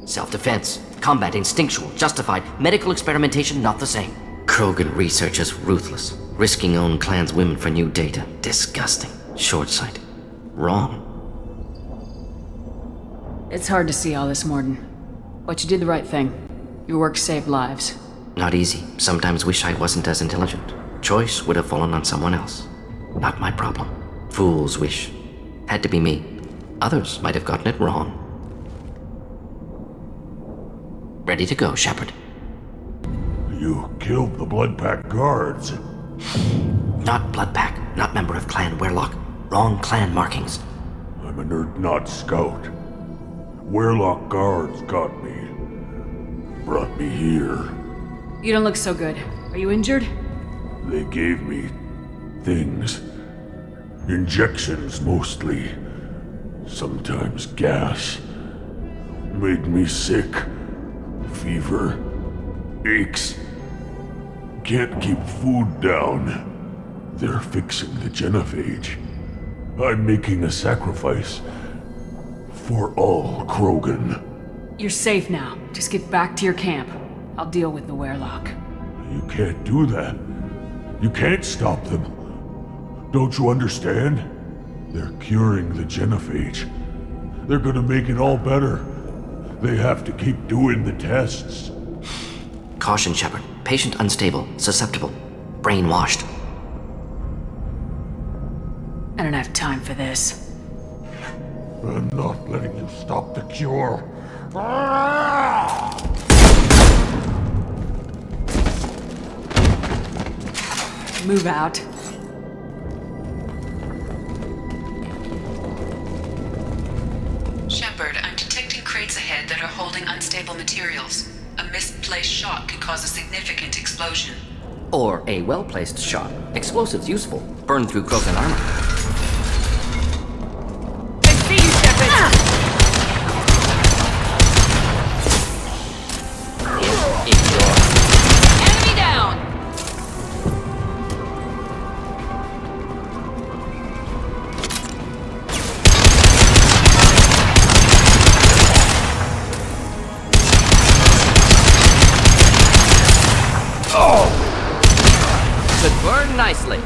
Self-defense, combat instinctual, justified, medical experimentation not the same. Krogan research is ruthless, risking own clan's women for new data. Disgusting. Short-sighted. Wrong. It's hard to see all this, Morden. But you did the right thing. Your work saved lives. Not easy. Sometimes wish I wasn't as intelligent. Choice would have fallen on someone else. Not my problem. Fool's wish. Had to be me. Others might have gotten it wrong. Ready to go, Shepard. You killed the Bloodpack guards. Not Bloodpack, not member of Clan Werelock. Wrong clan markings. I'm an Urdnot scout. Werelock guards got me. Brought me here. You don't look so good. Are you injured? They gave me things. Injections mostly. Sometimes gas. Made me sick. Fever. Aches. Can't keep food down. They're fixing the genophage. I'm making a sacrifice. For all Krogan. You're safe now. Just get back to your camp. I'll deal with the Werelock. You can't do that. You can't stop them. Don't you understand? They're curing the genophage. They're gonna make it all better. They have to keep doing the tests. Caution, Shepard. Patient unstable, susceptible, brainwashed. I don't have time for this. I'm not letting you stop the cure. Move out. Shepard, I'm detecting crates ahead that are holding unstable materials. A misplaced shot could cause a significant explosion. Or a well-placed shot. Explosives useful. Burn through Krogan armor. I see you, Shepard! Enemy down! should burn nicely.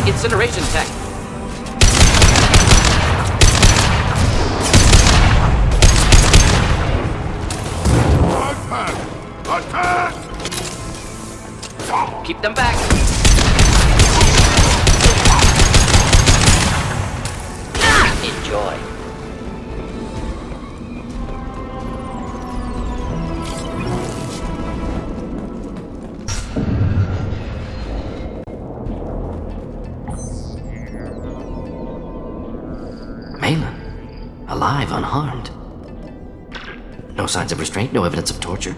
Incineration tech. Attack! Attack! Keep them back. Enjoy. Alive, unharmed. No signs of restraint, no evidence of torture.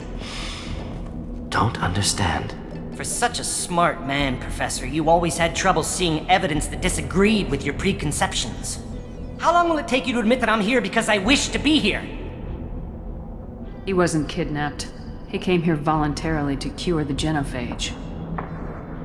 Don't understand. For such a smart man, Professor, you always had trouble seeing evidence that disagreed with your preconceptions. How long will it take you to admit that I'm here because I wish to be here? He wasn't kidnapped. He came here voluntarily to cure the genophage.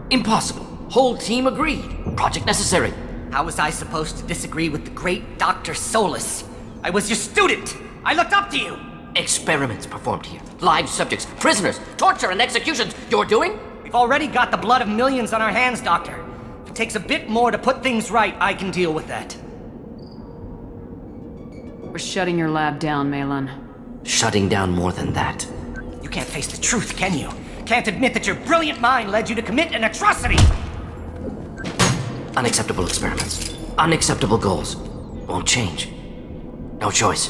Impossible. Whole team agreed. Project necessary. How was I supposed to disagree with the great Dr. Solus? I was your student! I looked up to you! Experiments performed here. Live subjects, prisoners, torture and executions. You're doing? We've already got the blood of millions on our hands, Doctor. If it takes a bit more to put things right, I can deal with that. We're shutting your lab down, Malin. Shutting down more than that. You can't face the truth, can you? Can't admit that your brilliant mind led you to commit an atrocity! Unacceptable experiments. Unacceptable goals. Won't change. No choice.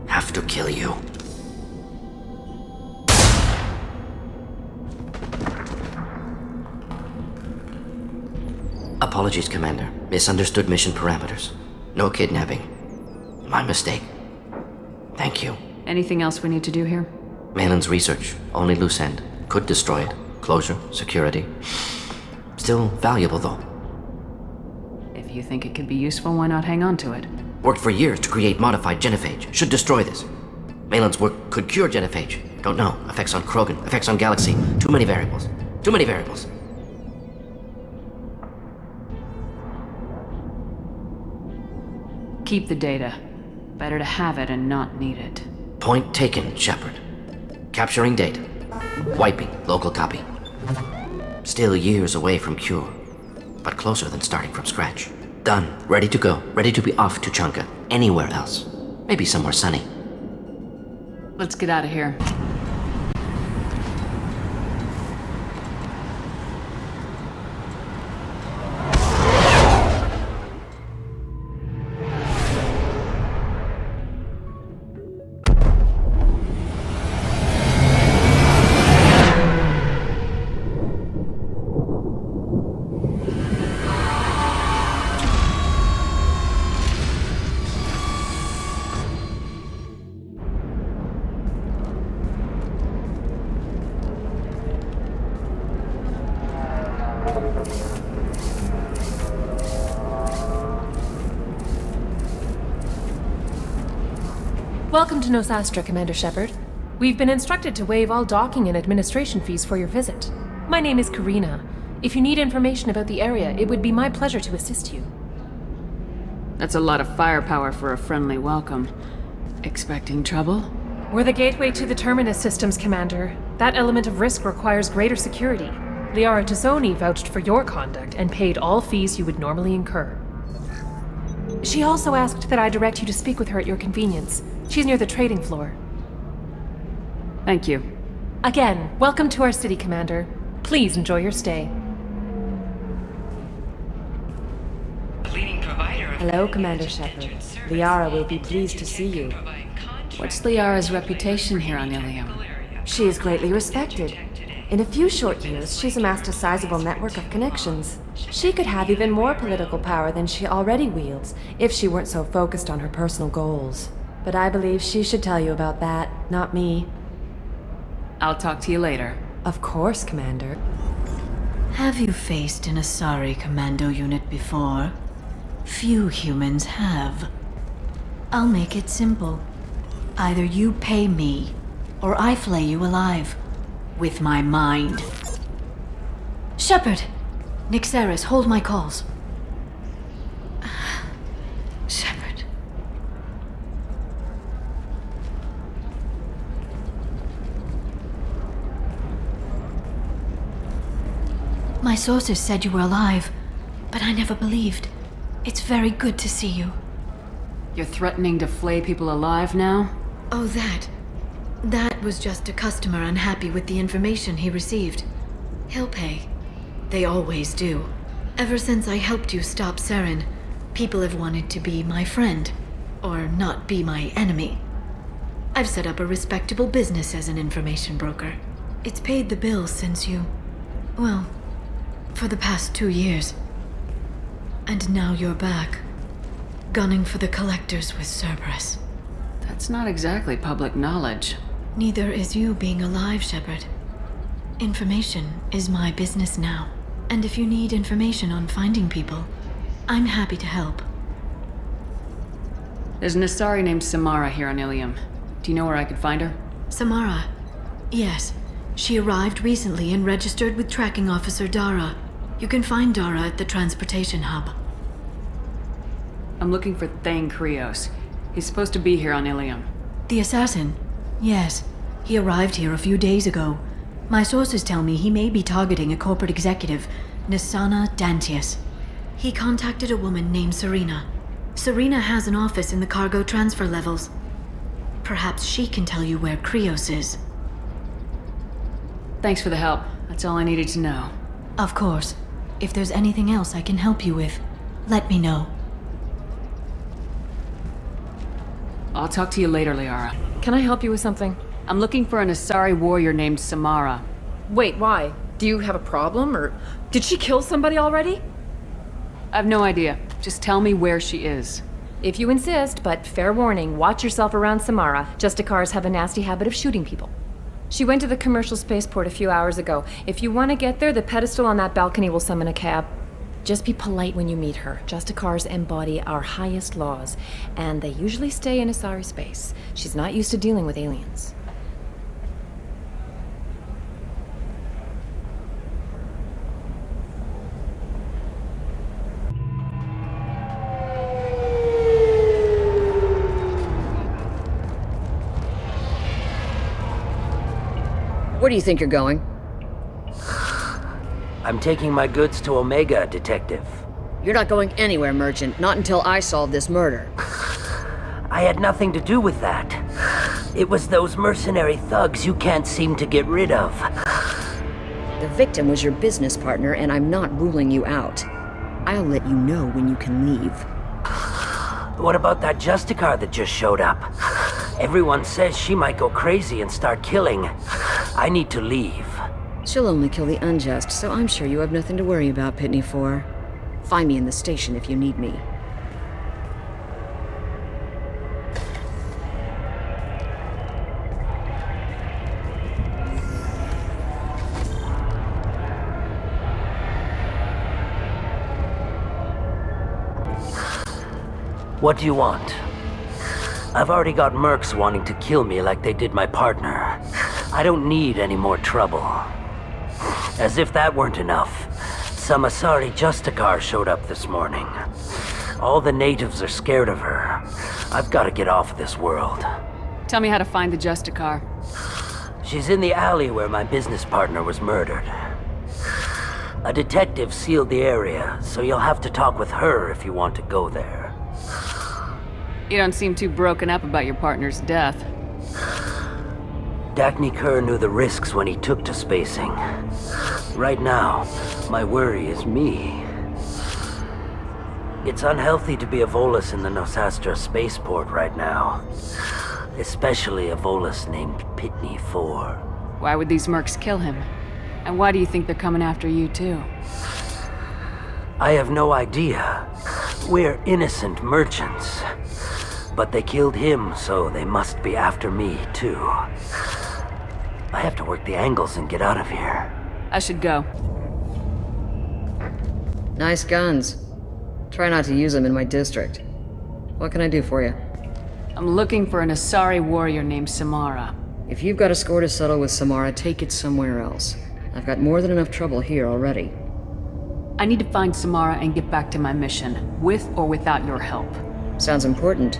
Have to kill you. Apologies, Commander. Misunderstood mission parameters. No kidnapping. My mistake. Thank you. Anything else we need to do here? Malin's research. Only loose end. Could destroy it. Closure. Security. Still valuable, though. If you think it could be useful, why not hang on to it? Worked for years to create modified genophage. Should destroy this. Malin's work could cure genophage. Don't know. Effects on Krogan. Effects on Galaxy. Too many variables. Too many variables. Keep the data. Better to have it and not need it. Point taken, Shepard. Capturing data. Wiping local copy. Still years away from cure, but closer than starting from scratch. Done. Ready to go. Ready to be off to Chunka. Anywhere else. Maybe somewhere sunny. Let's get out of here. Welcome to Nosastra, Commander Shepard. We've been instructed to waive all docking and administration fees for your visit. My name is Karina. If you need information about the area, it would be my pleasure to assist you. That's a lot of firepower for a friendly welcome. Expecting trouble? We're the gateway to the Terminus systems, Commander. That element of risk requires greater security. Liara Tazzoni vouched for your conduct and paid all fees you would normally incur. She also asked that I direct you to speak with her at your convenience. She's near the trading floor. Thank you. Again, welcome to our city, Commander. Please enjoy your stay. The leading provider of Hello, Commander Shepard. Liara will be pleased to see you. What's Liara's reputation here on Ilium? She is greatly respected. In a few short years, she's amassed a sizable network of connections. She could have even more political power than she already wields, if she weren't so focused on her personal goals. But I believe she should tell you about that, not me. I'll talk to you later. Of course, Commander. Have you faced an Asari commando unit before? Few humans have. I'll make it simple. Either you pay me, or I flay you alive. With my mind. Shepard! Nixeris, hold my calls. Shepard. My sources said you were alive, but I never believed. It's very good to see you. You're threatening to flay people alive now? Oh, that. That was just a customer unhappy with the information he received. He'll pay. They always do. Ever since I helped you stop Saren, people have wanted to be my friend, or not be my enemy. I've set up a respectable business as an information broker. It's paid the bills since you... well, for the past 2 years. And now you're back, gunning for the Collectors with Cerberus. That's not exactly public knowledge. Neither is you being alive, Shepard. Information is my business now. And if you need information on finding people, I'm happy to help. There's an Asari named Samara here on Ilium. Do you know where I could find her? Samara? Yes. She arrived recently and registered with Tracking Officer Dara. You can find Dara at the transportation hub. I'm looking for Thane Krios. He's supposed to be here on Ilium. The assassin? Yes. He arrived here a few days ago. My sources tell me he may be targeting a corporate executive, Nisana Dantius. He contacted a woman named Serena. Serena has an office in the cargo transfer levels. Perhaps she can tell you where Krios is. Thanks for the help. That's all I needed to know. Of course. If there's anything else I can help you with, let me know. I'll talk to you later, Liara. Can I help you with something? I'm looking for an Asari warrior named Samara. Wait, why? Do you have a problem, or did she kill somebody already? I have no idea. Just tell me where she is. If you insist, but fair warning, watch yourself around Samara. Justicars have a nasty habit of shooting people. She went to the commercial spaceport a few hours ago. If you want to get there, the pedestal on that balcony will summon a cab. Just be polite when you meet her. Justicars embody our highest laws, and they usually stay in Asari space. She's not used to dealing with aliens. Where do you think you're going? I'm taking my goods to Omega, Detective. You're not going anywhere, Merchant. Not until I solve this murder. I had nothing to do with that. It was those mercenary thugs you can't seem to get rid of. The victim was your business partner, and I'm not ruling you out. I'll let you know when you can leave. What about that Justicar that just showed up? Everyone says she might go crazy and start killing. I need to leave. She'll only kill the unjust, so I'm sure you have nothing to worry about, Pitney 4. Find me in the station if you need me. What do you want? I've already got mercs wanting to kill me like they did my partner. I don't need any more trouble. As if that weren't enough, some Asari Justicar showed up this morning. All the natives are scared of her. I've got to get off of this world. Tell me how to find the Justicar. She's in the alley where my business partner was murdered. A detective sealed the area, so you'll have to talk with her if you want to go there. You don't seem too broken up about your partner's death. Dagny Kerr knew the risks when he took to spacing. Right now, my worry is me. It's unhealthy to be a Volus in the Nosastra spaceport right now. Especially a Volus named Pitney 4. Why would these mercs kill him? And why do you think they're coming after you, too? I have no idea. We're innocent merchants. But they killed him, so they must be after me, too. I have to work the angles and get out of here. I should go. Nice guns. Try not to use them in my district. What can I do for you? I'm looking for an Asari warrior named Samara. If you've got a score to settle with Samara, take it somewhere else. I've got more than enough trouble here already. I need to find Samara and get back to my mission, with or without your help. Sounds important.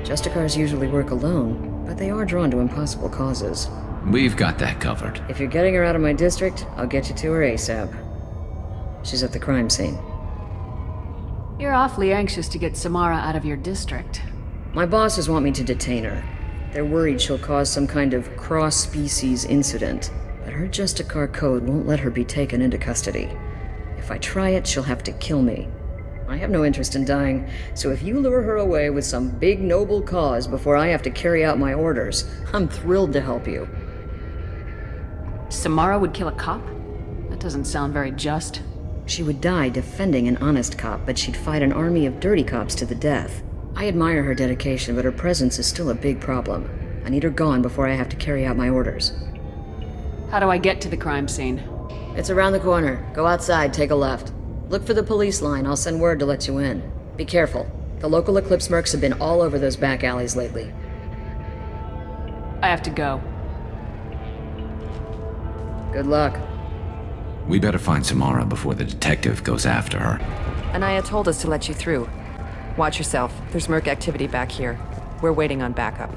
Justicars usually work alone, but they are drawn to impossible causes. We've got that covered. If you're getting her out of my district, I'll get you to her ASAP. She's at the crime scene. You're awfully anxious to get Samara out of your district. My bosses want me to detain her. They're worried she'll cause some kind of cross-species incident, but her Justicar code won't let her be taken into custody. If I try it, she'll have to kill me. I have no interest in dying, so if you lure her away with some big noble cause before I have to carry out my orders, I'm thrilled to help you. Samara would kill a cop? That doesn't sound very just. She would die defending an honest cop, but she'd fight an army of dirty cops to the death. I admire her dedication, but her presence is still a big problem. I need her gone before I have to carry out my orders. How do I get to the crime scene? It's around the corner. Go outside, take a left. Look for the police line. I'll send word to let you in. Be careful. The local Eclipse mercs have been all over those back alleys lately. I have to go. Good luck. We better find Samara before the detective goes after her. Anaya told us to let you through. Watch yourself. There's merc activity back here. We're waiting on backup.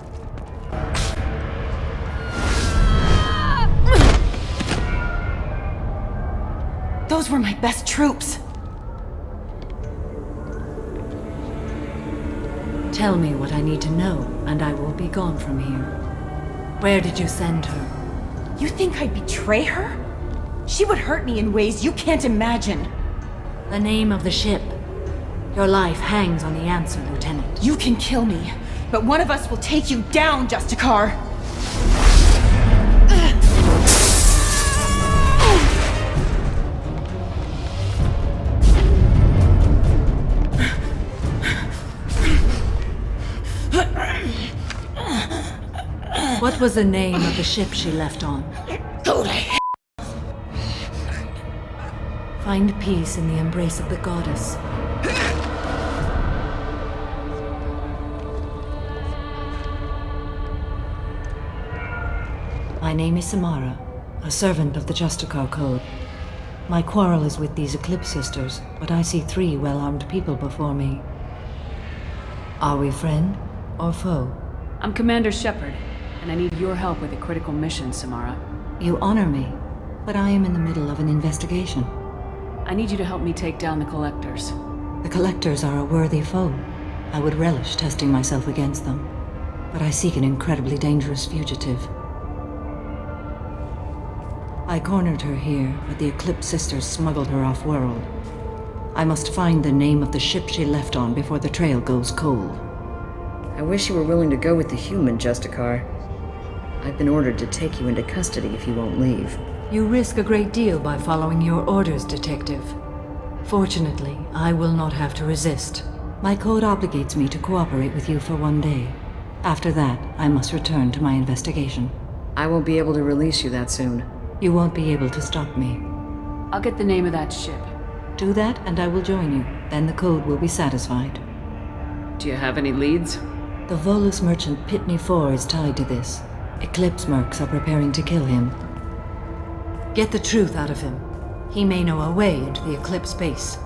Those were my best troops. Tell me what I need to know, and I will be gone from here. Where did you send her? You think I'd betray her? She would hurt me in ways you can't imagine. The name of the ship. Your life hangs on the answer, Lieutenant. You can kill me, but one of us will take you down, Justicar. What was the name of the ship she left on? Go to hell. Find peace in the embrace of the goddess. My name is Samara, a servant of the Justicar Code. My quarrel is with these Eclipse Sisters, but I see 3 well-armed people before me. Are we friend or foe? I'm Commander Shepard, and I need your help with a critical mission, Samara. You honor me, but I am in the middle of an investigation. I need you to help me take down the Collectors. The Collectors are a worthy foe. I would relish testing myself against them, but I seek an incredibly dangerous fugitive. I cornered her here, but the Eclipse Sisters smuggled her off-world. I must find the name of the ship she left on before the trail goes cold. I wish you were willing to go with the human, Justicar. I've been ordered to take you into custody if you won't leave. You risk a great deal by following your orders, Detective. Fortunately, I will not have to resist. My code obligates me to cooperate with you for 1 day. After that, I must return to my investigation. I won't be able to release you that soon. You won't be able to stop me. I'll get the name of that ship. Do that, and I will join you. Then the code will be satisfied. Do you have any leads? The Volus merchant Pitney 4 is tied to this. Eclipse mercs are preparing to kill him. Get the truth out of him. He may know a way into the Eclipse base.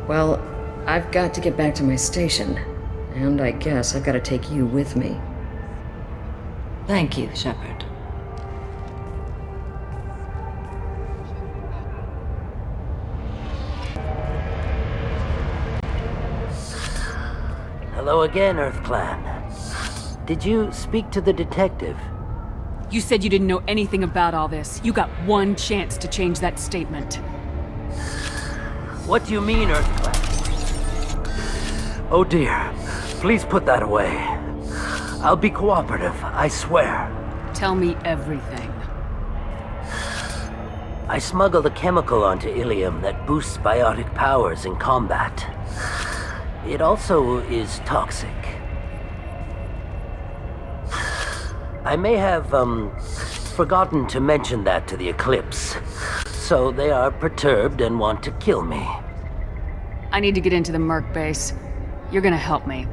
Well, I've got to get back to my station. And I guess I've got to take you with me. Thank you, Shepard. Hello again, Earth Clan. Did you speak to the detective? You said you didn't know anything about all this. You got 1 chance to change that statement. What do you mean, Earthquake? Oh dear. Please put that away. I'll be cooperative, I swear. Tell me everything. I smuggled a chemical onto Ilium that boosts biotic powers in combat. It also is toxic. I may have, forgotten to mention that to the Eclipse. So they are perturbed and want to kill me. I need to get into the Merc base. You're gonna help me.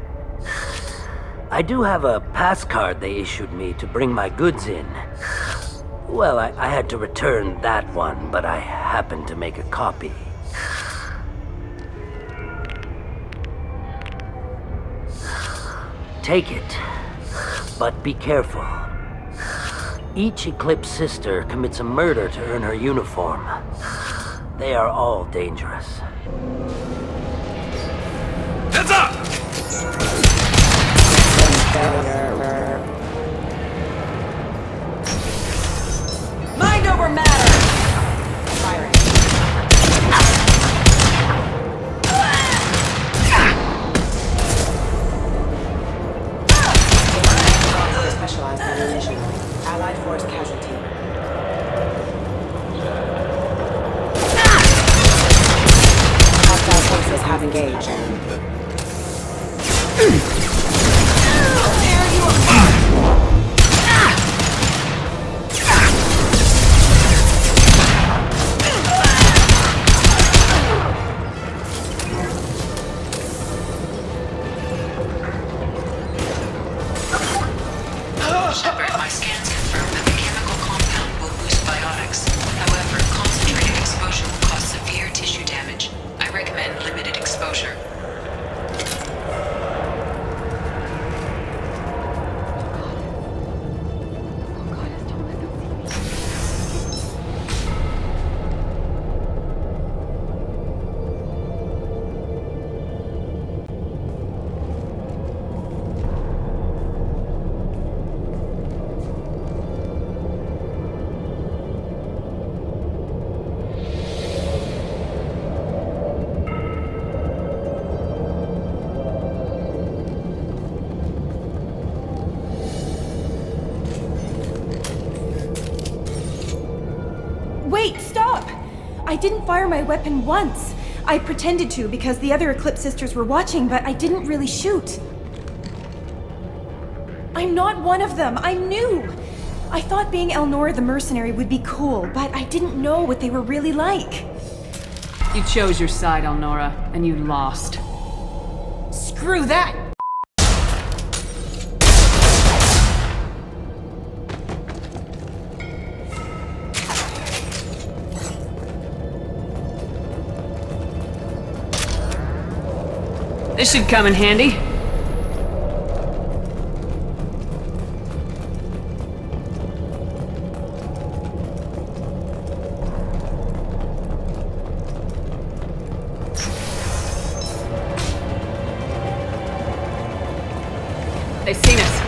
I do have a pass card they issued me to bring my goods in. Well, I had to return that one, but I happened to make a copy. Take it, but be careful. Each Eclipse sister commits a murder to earn her uniform. They are all dangerous. Heads up! Mind over matter! Firing. Specialized ammunition. Allied force casualty. Hostile forces have engaged. There you are! Shepard, my scans confirm that the chemical compound will boost biotics. However, concentrated exposure will cause severe tissue damage. I recommend limited exposure. Wait, stop! I didn't fire my weapon once. I pretended to because the other Eclipse sisters were watching, but I didn't really shoot. I'm not one of them. I'm new. I thought being Elnora the mercenary would be cool, but I didn't know what they were really like. You chose your side, Elnora, and you lost. Screw that! This should come in handy. They've seen us.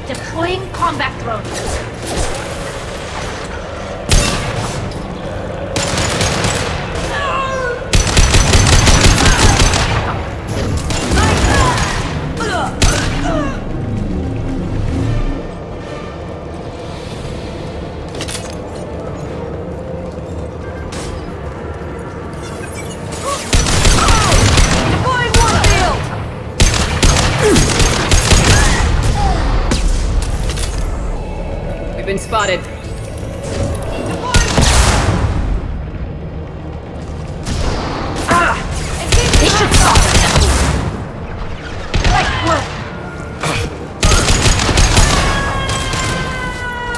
Deploying combat drone. We've been spotted. They should stop.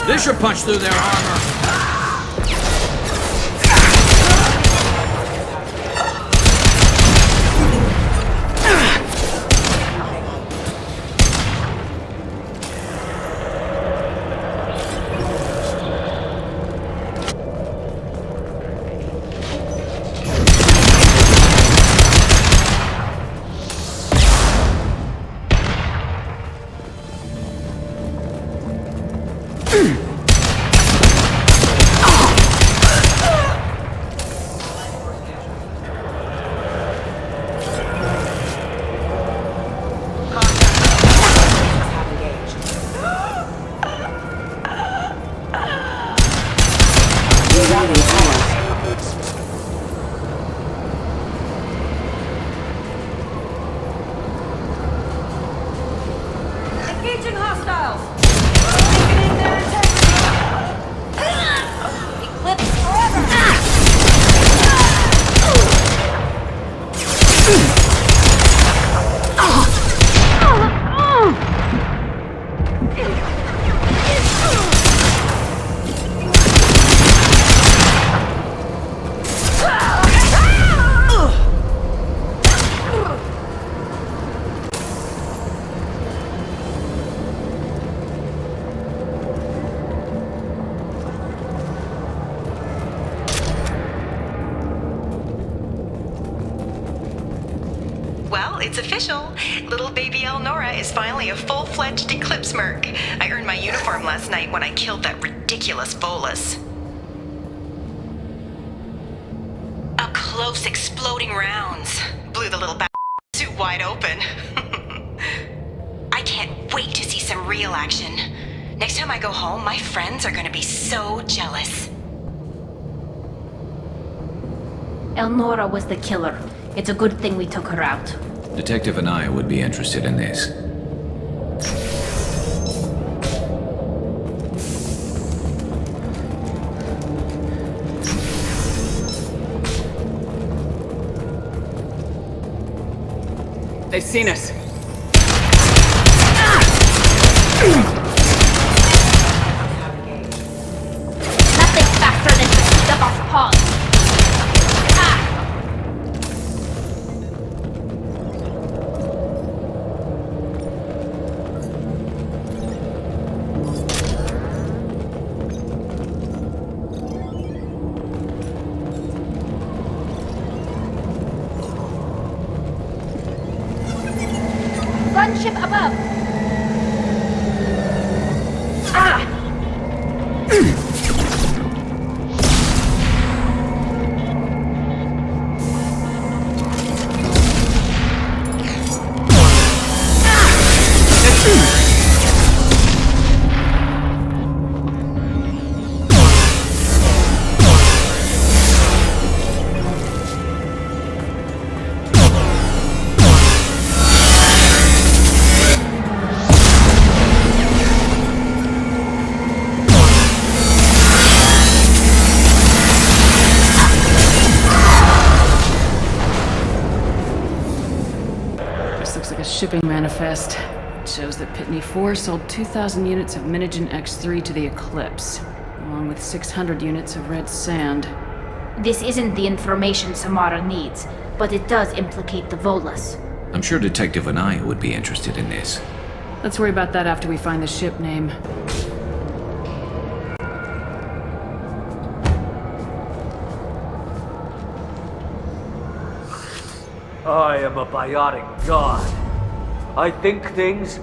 This should punch through their armor. Engaging hostiles! Weakening their integrity! Eclipse forever! Well, it's official. Little baby Elnora is finally a full-fledged Eclipse Merc. I earned my uniform last night when I killed that ridiculous Volus. Up close, exploding rounds. Blew the little suit wide open. I can't wait to see some real action. Next time I go home, my friends are gonna be so jealous. Elnora was the killer. It's a good thing we took her out. Detective and I would be interested in this. They've seen us. Nothing faster than the speed of our paws. Gunship above. Ah! Shipping manifest. It shows that Pitney 4 sold 2,000 units of Minigen X3 to the Eclipse, along with 600 units of red sand. This isn't the information Samara needs, but it does implicate the Volus. I'm sure Detective and I would be interested in this. Let's worry about that after we find the ship name. I am a biotic god. I think things,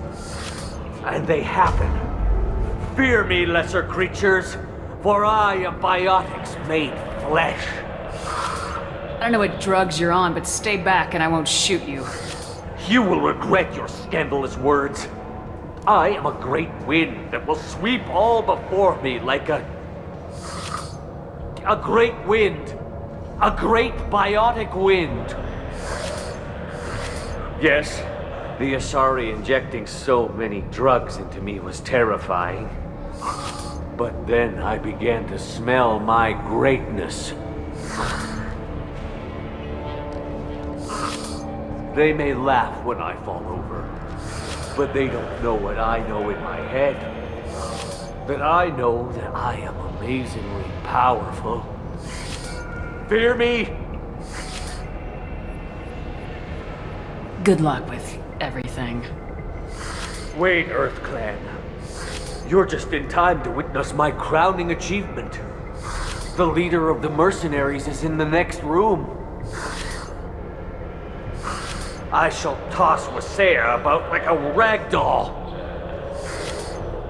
and they happen. Fear me, lesser creatures, for I am biotics made flesh. I don't know what drugs you're on, but stay back and I won't shoot you. You will regret your scandalous words. I am a great wind that will sweep all before me like a great wind. A great biotic wind. Yes, the Asari injecting so many drugs into me was terrifying. But then I began to smell my greatness. They may laugh when I fall over, but they don't know what I know in my head. That I know that I am amazingly powerful. Fear me? Good luck with everything. Wait, Earth Clan. You're just in time to witness my crowning achievement. The leader of the mercenaries is in the next room. I shall toss Wasea about like a rag doll.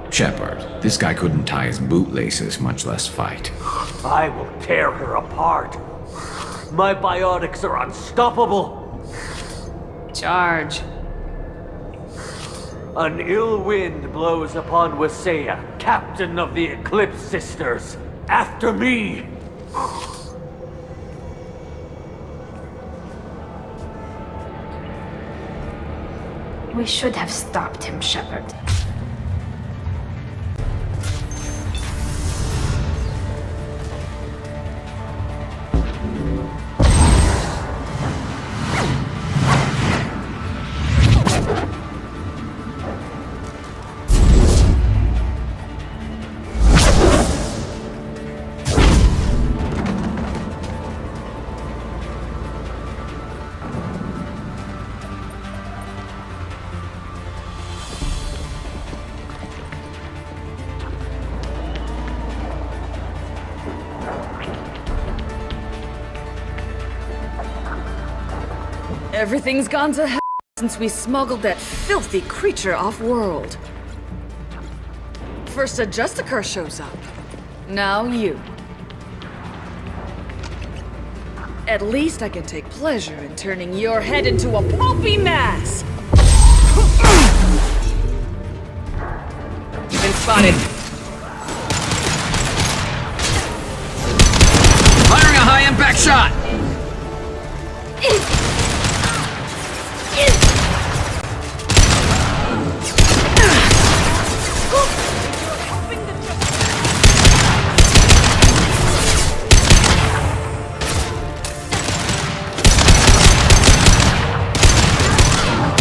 Shepard, this guy couldn't tie his bootlaces, much less fight. I will tear her apart. My biotics are unstoppable. Charge. An ill wind blows upon Wasea, captain of the Eclipse Sisters. After me! We should have stopped him, Shepard. Everything's gone to hell since we smuggled that filthy creature off-world. First a Justicar shows up. Now you. At least I can take pleasure in turning your head into a pulpy mass! You've been spotted. Firing a high-impact shot!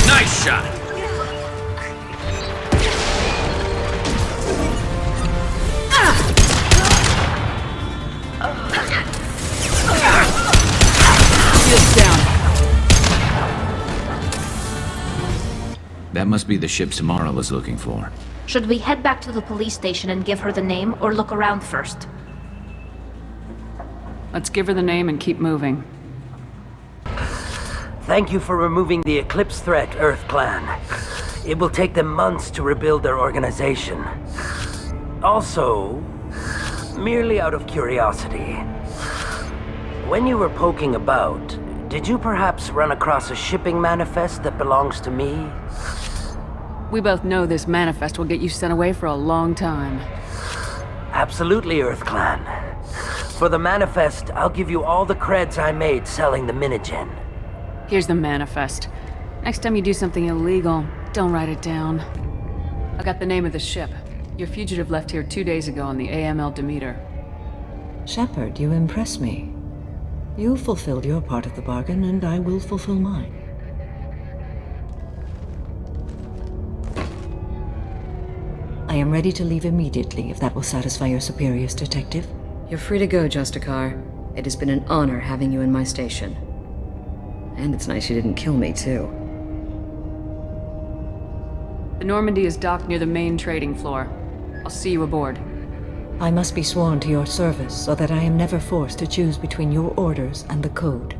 Nice shot! Shields down. That must be the ship Samara was looking for. Should we head back to the police station and give her the name, or look around first? Let's give her the name and keep moving. Thank you for removing the Eclipse threat, Earth Clan. It will take them months to rebuild their organization. Also, merely out of curiosity, when you were poking about, did you perhaps run across a shipping manifest that belongs to me? We both know this manifest will get you sent away for a long time. Absolutely, Earth Clan. For the manifest, I'll give you all the creds I made selling the Minigen. Here's the manifest. Next time you do something illegal, don't write it down. I got the name of the ship. Your fugitive left here 2 days ago on the AML Demeter. Shepard, you impress me. You fulfilled your part of the bargain, and I will fulfill mine. I am ready to leave immediately, if that will satisfy your superiors, Detective. You're free to go, Justicar. It has been an honor having you in my station. And it's nice you didn't kill me, too. The Normandy is docked near the main trading floor. I'll see you aboard. I must be sworn to your service so that I am never forced to choose between your orders and the Code.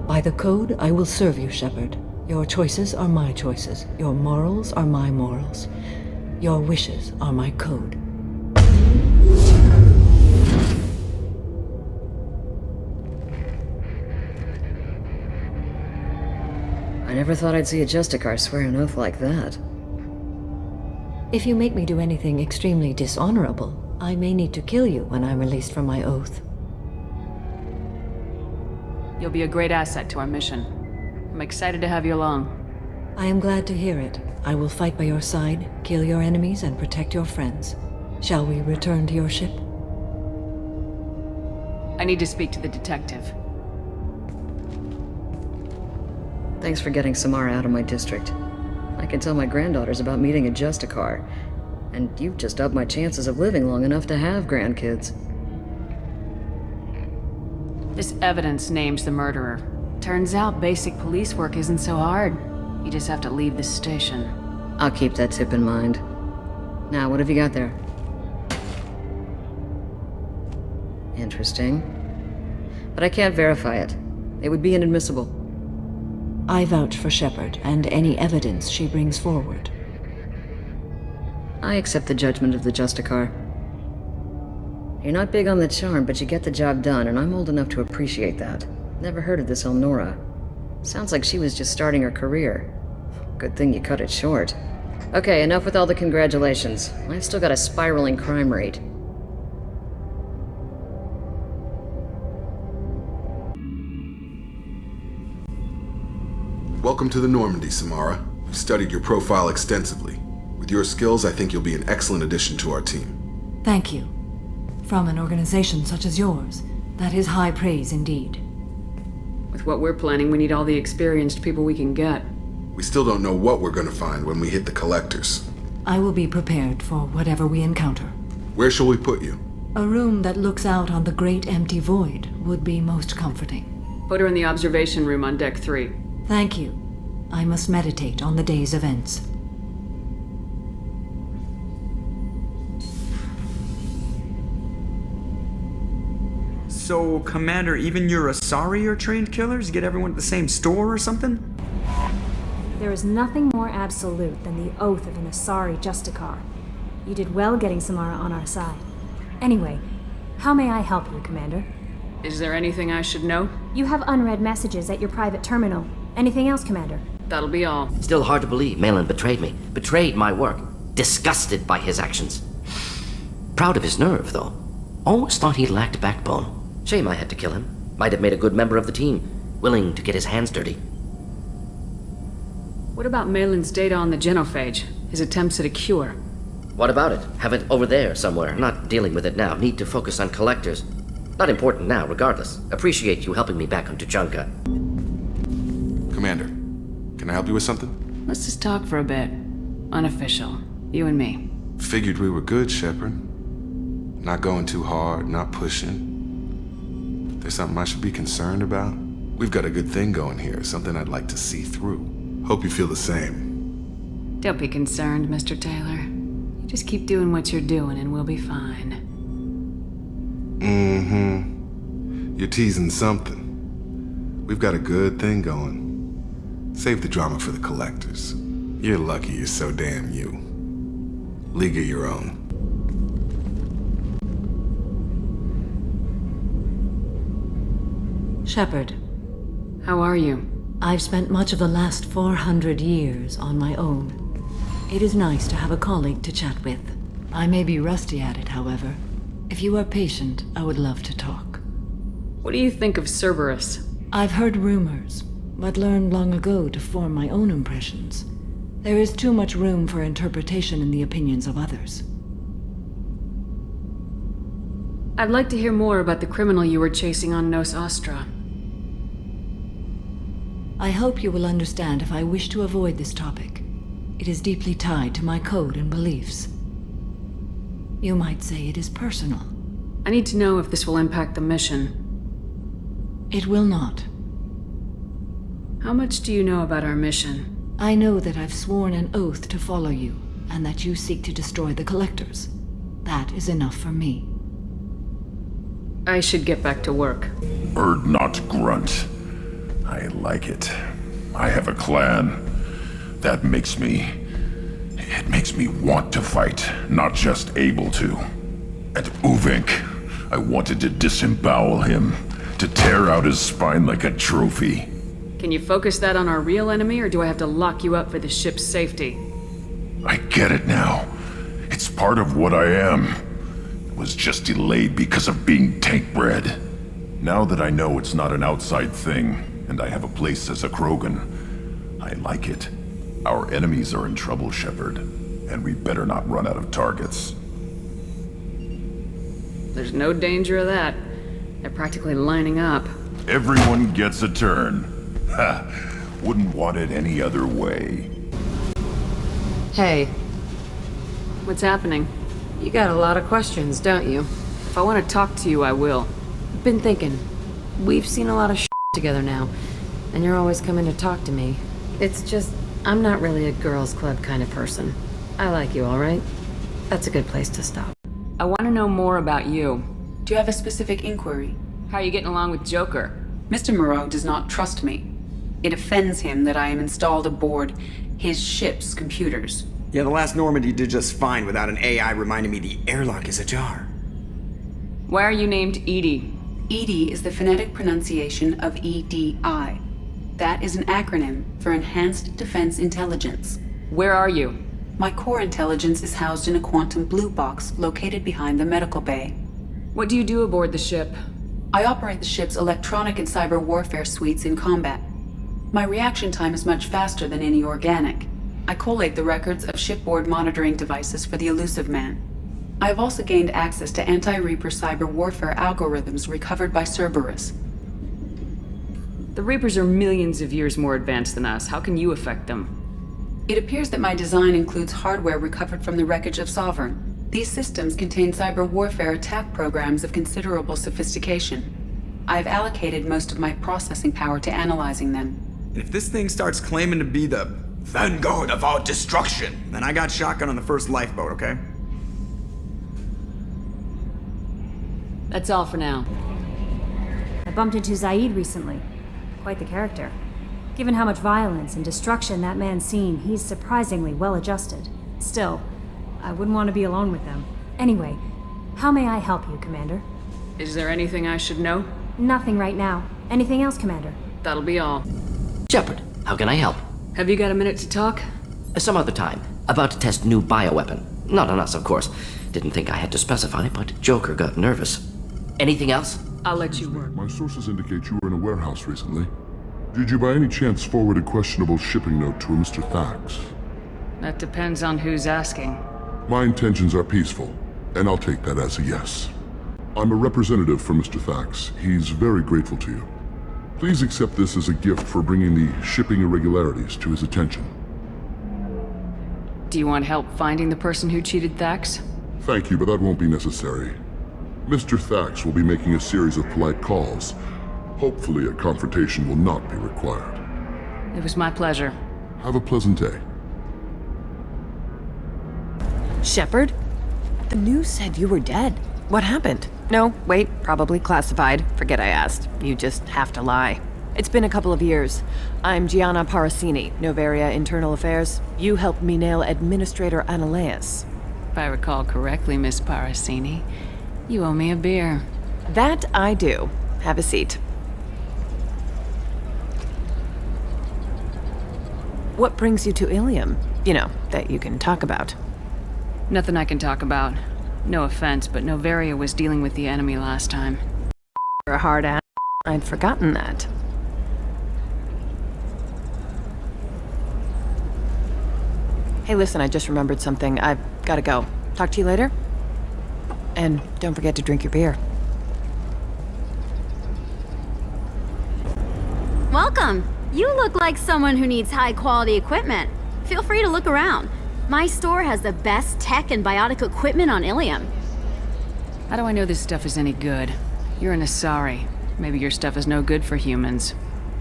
By the Code, I will serve you, Shepard. Your choices are my choices. Your morals are my morals. Your wishes are my code. I never thought I'd see a Justicar swear an oath like that. If you make me do anything extremely dishonorable, I may need to kill you when I'm released from my oath. You'll be a great asset to our mission. I'm excited to have you along. I am glad to hear it. I will fight by your side, kill your enemies, and protect your friends. Shall we return to your ship? I need to speak to the detective. Thanks for getting Samara out of my district. I can tell my granddaughters about meeting a Justicar, and you've just upped my chances of living long enough to have grandkids. This evidence names the murderer. Turns out basic police work isn't so hard. You just have to leave the station. I'll keep that tip in mind. Now, what have you got there? Interesting. But I can't verify it. It would be inadmissible. I vouch for Shepard and any evidence she brings forward. I accept the judgment of the Justicar. You're not big on the charm, but you get the job done, and I'm old enough to appreciate that. Never heard of this Elnora. Sounds like she was just starting her career. Good thing you cut it short. Okay, enough with all the congratulations. I've still got a spiraling crime rate. Welcome to the Normandy, Samara. We've studied your profile extensively. With your skills, I think you'll be an excellent addition to our team. Thank you. From an organization such as yours, that is high praise indeed. With what we're planning, we need all the experienced people we can get. We still don't know what we're going to find when we hit the collectors. I will be prepared for whatever we encounter. Where shall we put you? A room that looks out on the great empty void would be most comforting. Put her in the observation room on deck 3. Thank you. I must meditate on the day's events. So, Commander, even your Asari are trained killers? Get everyone at the same store or something? There is nothing more absolute than the oath of an Asari Justicar. You did well getting Samara on our side. Anyway, how may I help you, Commander? Is there anything I should know? You have unread messages at your private terminal. Anything else, Commander? That'll be all. Still hard to believe Malin betrayed me. Betrayed my work. Disgusted by his actions. Proud of his nerve, though. Always thought he lacked backbone. Shame I had to kill him. Might have made a good member of the team. Willing to get his hands dirty. What about Malin's data on the genophage? His attempts at a cure? What about it? Have it over there somewhere. Not dealing with it now. Need to focus on collectors. Not important now, regardless. Appreciate you helping me back on Tuchanka. Commander, can I help you with something? Let's just talk for a bit. Unofficial. You and me. Figured we were good, Shepard. Not going too hard, not pushing. There's something I should be concerned about? We've got a good thing going here, something I'd like to see through. Hope you feel the same. Don't be concerned, Mr. Taylor. You just keep doing what you're doing and we'll be fine. You're teasing something. We've got a good thing going. Save the drama for the collectors. You're lucky you're so damn you. League of your own. Shepard. How are you? I've spent much of the last 400 years on my own. It is nice to have a colleague to chat with. I may be rusty at it, however. If you are patient, I would love to talk. What do you think of Cerberus? I've heard rumors, but learned long ago to form my own impressions. There is too much room for interpretation in the opinions of others. I'd like to hear more about the criminal you were chasing on Nos Astra. I hope you will understand if I wish to avoid this topic. It is deeply tied to my code and beliefs. You might say it is personal. I need to know if this will impact the mission. It will not. How much do you know about our mission? I know that I've sworn an oath to follow you, and that you seek to destroy the Collectors. That is enough for me. I should get back to work. Urdnot grunt. I like it. I have a clan. That makes me... It makes me want to fight, not just able to. At Uvink, I wanted to disembowel him, to tear out his spine like a trophy. Can you focus that on our real enemy, or do I have to lock you up for the ship's safety? I get it now. It's part of what I am. It was just delayed because of being tank-bred. Now that I know it's not an outside thing, and I have a place as a Krogan, I like it. Our enemies are in trouble, Shepard, and we better not run out of targets. There's no danger of that. They're practically lining up. Everyone gets a turn. Ha! Wouldn't want it any other way. Hey. What's happening? You got a lot of questions, don't you? If I want to talk to you, I will. Been thinking. We've seen a lot of together now, and you're always coming to talk to me. It's just, I'm not really a girls' club kind of person. I like you, all right? That's a good place to stop. I want to know more about you. Do you have a specific inquiry? How are you getting along with Joker? Mr. Moreau does not trust me. It offends him that I am installed aboard his ship's computers. Yeah, the last Normandy did just fine without an AI reminding me the airlock is ajar. Why are you named Edie? EDI is the phonetic pronunciation of EDI. That is an acronym for Enhanced Defense Intelligence. Where are you? My core intelligence is housed in a quantum blue box located behind the medical bay. What do you do aboard the ship? I operate the ship's electronic and cyber warfare suites in combat. My reaction time is much faster than any organic. I collate the records of shipboard monitoring devices for the Elusive Man. I have also gained access to anti-Reaper cyber warfare algorithms recovered by Cerberus. The Reapers are millions of years more advanced than us. How can you affect them? It appears that my design includes hardware recovered from the wreckage of Sovereign. These systems contain cyber warfare attack programs of considerable sophistication. I have allocated most of my processing power to analyzing them. And if this thing starts claiming to be the vanguard of our destruction, then I got shotgun on the first lifeboat, okay? That's all for now. I bumped into Zaid recently. Quite the character. Given how much violence and destruction that man's seen, he's surprisingly well adjusted. Still, I wouldn't want to be alone with him. Anyway, how may I help you, Commander? Is there anything I should know? Nothing right now. Anything else, Commander? That'll be all. Shepard, how can I help? Have you got a minute to talk? Some other time. About to test new bioweapon. Not on us, of course. Didn't think I had to specify, but Joker got nervous. Anything else? I'll let you work. My sources indicate you were in a warehouse recently. Did you by any chance forward a questionable shipping note to a Mr. Thax? That depends on who's asking. My intentions are peaceful, and I'll take that as a yes. I'm a representative for Mr. Thax. He's very grateful to you. Please accept this as a gift for bringing the shipping irregularities to his attention. Do you want help finding the person who cheated Thax? Thank you, but that won't be necessary. Mr. Thax will be making a series of polite calls. Hopefully a confrontation will not be required. It was my pleasure. Have a pleasant day. Shepard? The news said you were dead. What happened? No, wait, probably classified. Forget I asked. You just have to lie. It's been a couple of years. I'm Gianna Parasini, Noveria Internal Affairs. You helped me nail Administrator Analeas. If I recall correctly, Miss Parasini, you owe me a beer. That I do. Have a seat. What brings you to Ilium? You know, that you can talk about. Nothing I can talk about. No offense, but Noveria was dealing with the enemy last time. You're a hard ass. I'd forgotten that. Hey, listen, I just remembered something. I've gotta go. Talk to you later? And don't forget to drink your beer. Welcome! You look like someone who needs high-quality equipment. Feel free to look around. My store has the best tech and biotic equipment on Ilium. How do I know this stuff is any good? You're an Asari. Maybe your stuff is no good for humans.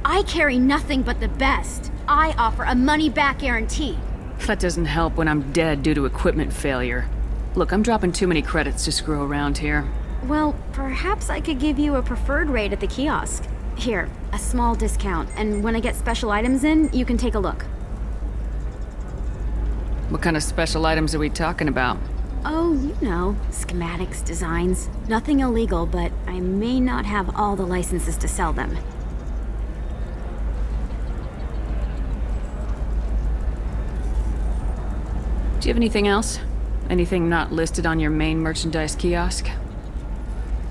I carry nothing but the best. I offer a money-back guarantee. That doesn't help when I'm dead due to equipment failure. Look, I'm dropping too many credits to screw around here. Well, perhaps I could give you a preferred rate at the kiosk. Here, a small discount, and when I get special items in, you can take a look. What kind of special items are we talking about? Oh, you know, schematics, designs. Nothing illegal, but I may not have all the licenses to sell them. Do you have anything else? Anything not listed on your main merchandise kiosk?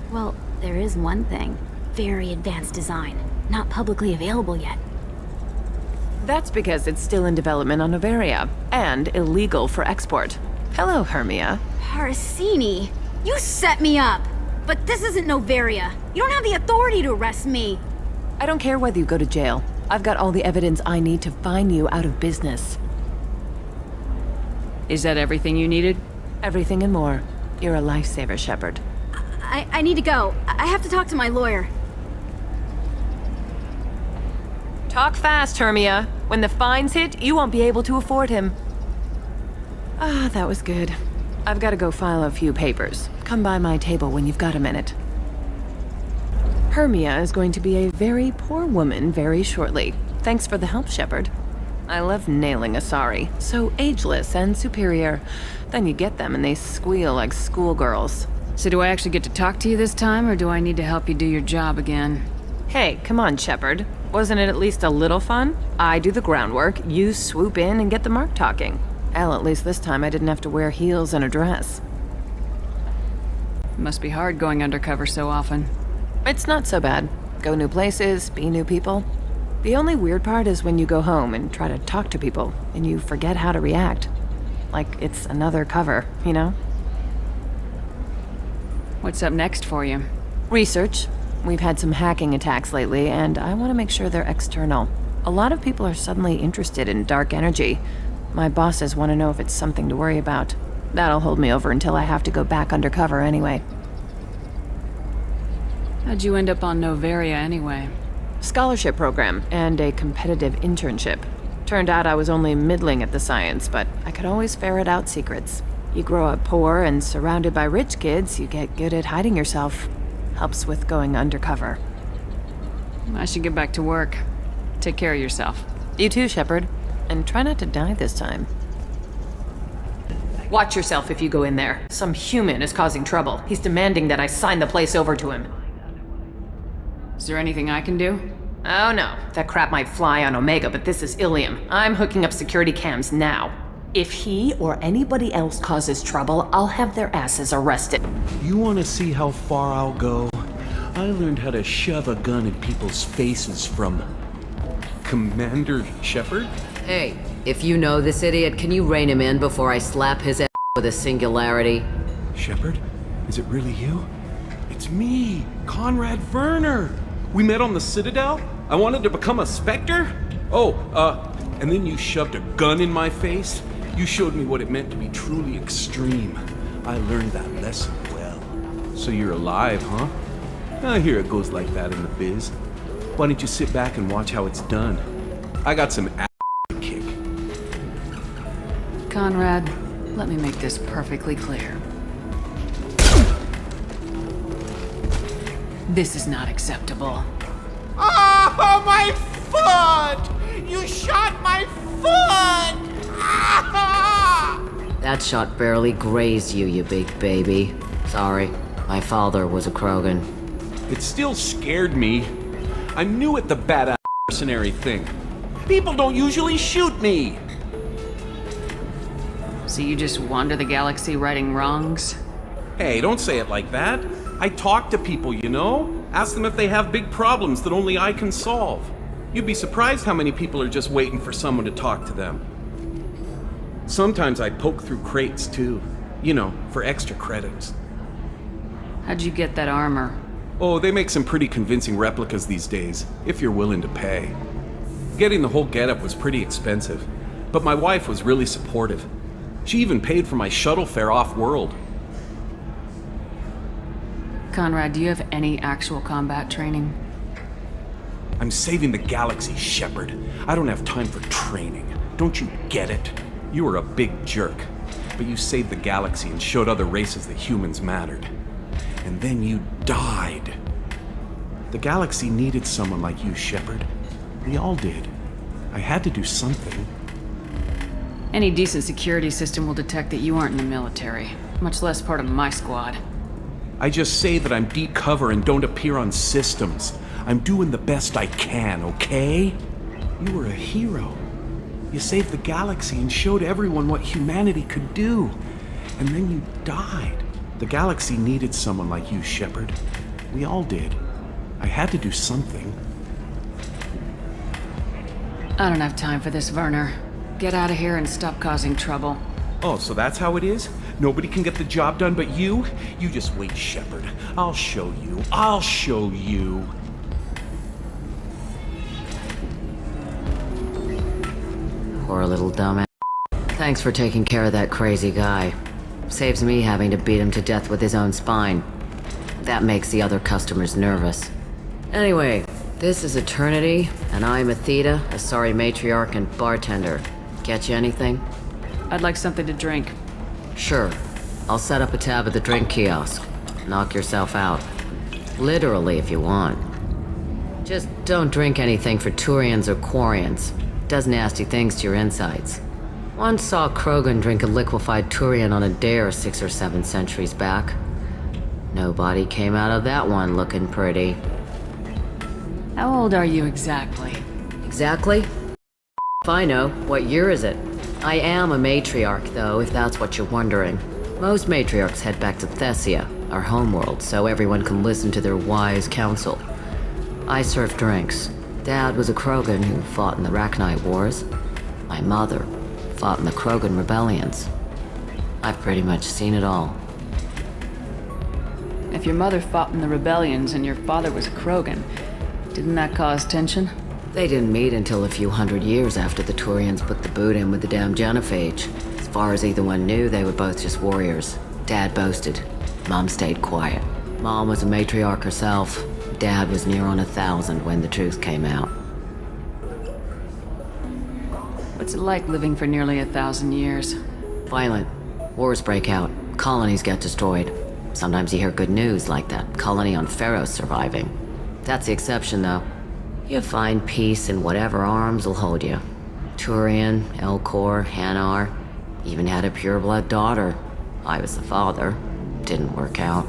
Well, there is one thing. Very advanced design. Not publicly available yet. That's because it's still in development on Noveria, and illegal for export. Hello, Hermia. Parasini, you set me up! But this isn't Noveria. You don't have the authority to arrest me. I don't care whether you go to jail. I've got all the evidence I need to fine you out of business. Is that everything you needed? Everything and more. You're a lifesaver, Shepard. I need to go. I have to talk to my lawyer. Talk fast, Hermia. When the fines hit, you won't be able to afford him. Ah, that was good. I've got to go file a few papers. Come by my table when you've got a minute. Hermia is going to be a very poor woman very shortly. Thanks for the help, Shepard. I love nailing Asari. So ageless and superior. Then you get them and they squeal like schoolgirls. So do I actually get to talk to you this time, or do I need to help you do your job again? Hey, come on, Shepard. Wasn't it at least a little fun? I do the groundwork, you swoop in and get the mark talking. Hell, at least this time I didn't have to wear heels and a dress. It must be hard going undercover so often. It's not so bad. Go new places, be new people. The only weird part is when you go home and try to talk to people, and you forget how to react. Like it's another cover, you know? What's up next for you? Research. We've had some hacking attacks lately, and I want to make sure they're external. A lot of people are suddenly interested in dark energy. My bosses want to know if it's something to worry about. That'll hold me over until I have to go back undercover anyway. How'd you end up on Noveria anyway? Scholarship program and a competitive internship. Turned out I was only middling at the science, but I could always ferret out secrets. You grow up poor and surrounded by rich kids, you get good at hiding yourself. Helps with going undercover. I should get back to work. Take care of yourself. You too, Shepard. And try not to die this time. Watch yourself if you go in there. Some human is causing trouble. He's demanding that I sign the place over to him. Is there anything I can do? Oh no, that crap might fly on Omega, but this is Ilium. I'm hooking up security cams now. If he or anybody else causes trouble, I'll have their asses arrested. You want to see how far I'll go? I learned how to shove a gun in people's faces from Commander Shepard? Hey, if you know this idiot, can you rein him in before I slap his ass with a singularity? Shepard? Is it really you? It's me, Conrad Werner. We met on the Citadel? I wanted to become a Spectre? And then you shoved a gun in my face? You showed me what it meant to be truly extreme. I learned that lesson well. So you're alive, huh? I hear it goes like that in the biz. Why don't you sit back and watch how it's done? I got some ass to kick. Conrad, let me make this perfectly clear. This is not acceptable. Oh, my foot! You shot my foot! Ah! That shot barely grazed you, you big baby. Sorry, my father was a Krogan. It still scared me. I'm new at the badass mercenary thing. People don't usually shoot me. So you just wander the galaxy righting wrongs? Hey, don't say it like that. I talk to people, you know? Ask them if they have big problems that only I can solve. You'd be surprised how many people are just waiting for someone to talk to them. Sometimes I poke through crates, too. You know, for extra credits. How'd you get that armor? Oh, they make some pretty convincing replicas these days, if you're willing to pay. Getting the whole getup was pretty expensive, but my wife was really supportive. She even paid for my shuttle fare off-world. Conrad, do you have any actual combat training? I'm saving the galaxy, Shepard. I don't have time for training. Don't you get it? You were a big jerk, but you saved the galaxy and showed other races that humans mattered. And then you died. The galaxy needed someone like you, Shepard. We all did. I had to do something. Any decent security system will detect that you aren't in the military, much less part of my squad. I just say that I'm deep cover and don't appear on systems. I'm doing the best I can, okay? You were a hero. You saved the galaxy and showed everyone what humanity could do. And then you died. The galaxy needed someone like you, Shepard. We all did. I had to do something. I don't have time for this, Werner. Get out of here and stop causing trouble. Oh, so that's how it is? Nobody can get the job done but you? You just wait, Shepard. I'll show you. I'll show you. Poor little dumbass. Thanks for taking care of that crazy guy. Saves me having to beat him to death with his own spine. That makes the other customers nervous. Anyway, this is Eternity, and I'm Athena, a sorry matriarch and bartender. Get you anything? I'd like something to drink. Sure. I'll set up a tab at the drink kiosk. Knock yourself out. Literally, if you want. Just don't drink anything for Turians or Quarians. Does nasty things to your insides. Once saw Krogan drink a liquefied Turian on a dare 6 or 7 centuries back. Nobody came out of that one looking pretty. How old are you exactly? Exactly? If I know. What year is it? I am a matriarch, though, if that's what you're wondering. Most matriarchs head back to Thessia, our homeworld, so everyone can listen to their wise counsel. I serve drinks. Dad was a Krogan who fought in the Rachni Wars. My mother fought in the Krogan rebellions. I've pretty much seen it all. If your mother fought in the rebellions and your father was a Krogan, didn't that cause tension? They didn't meet until a few hundred years after the Turians put the boot in with the damn genophage. As far as either one knew, they were both just warriors. Dad boasted. Mom stayed quiet. Mom was a matriarch herself. Dad was near on 1,000 when the truth came out. What's it like living for nearly 1,000 years? Violent. Wars break out. Colonies get destroyed. Sometimes you hear good news, like that colony on Pharos surviving. That's the exception, though. You find peace in whatever arms will hold you. Turian, Elcor, Hanar. Even had a pureblood daughter. I was the father. Didn't work out.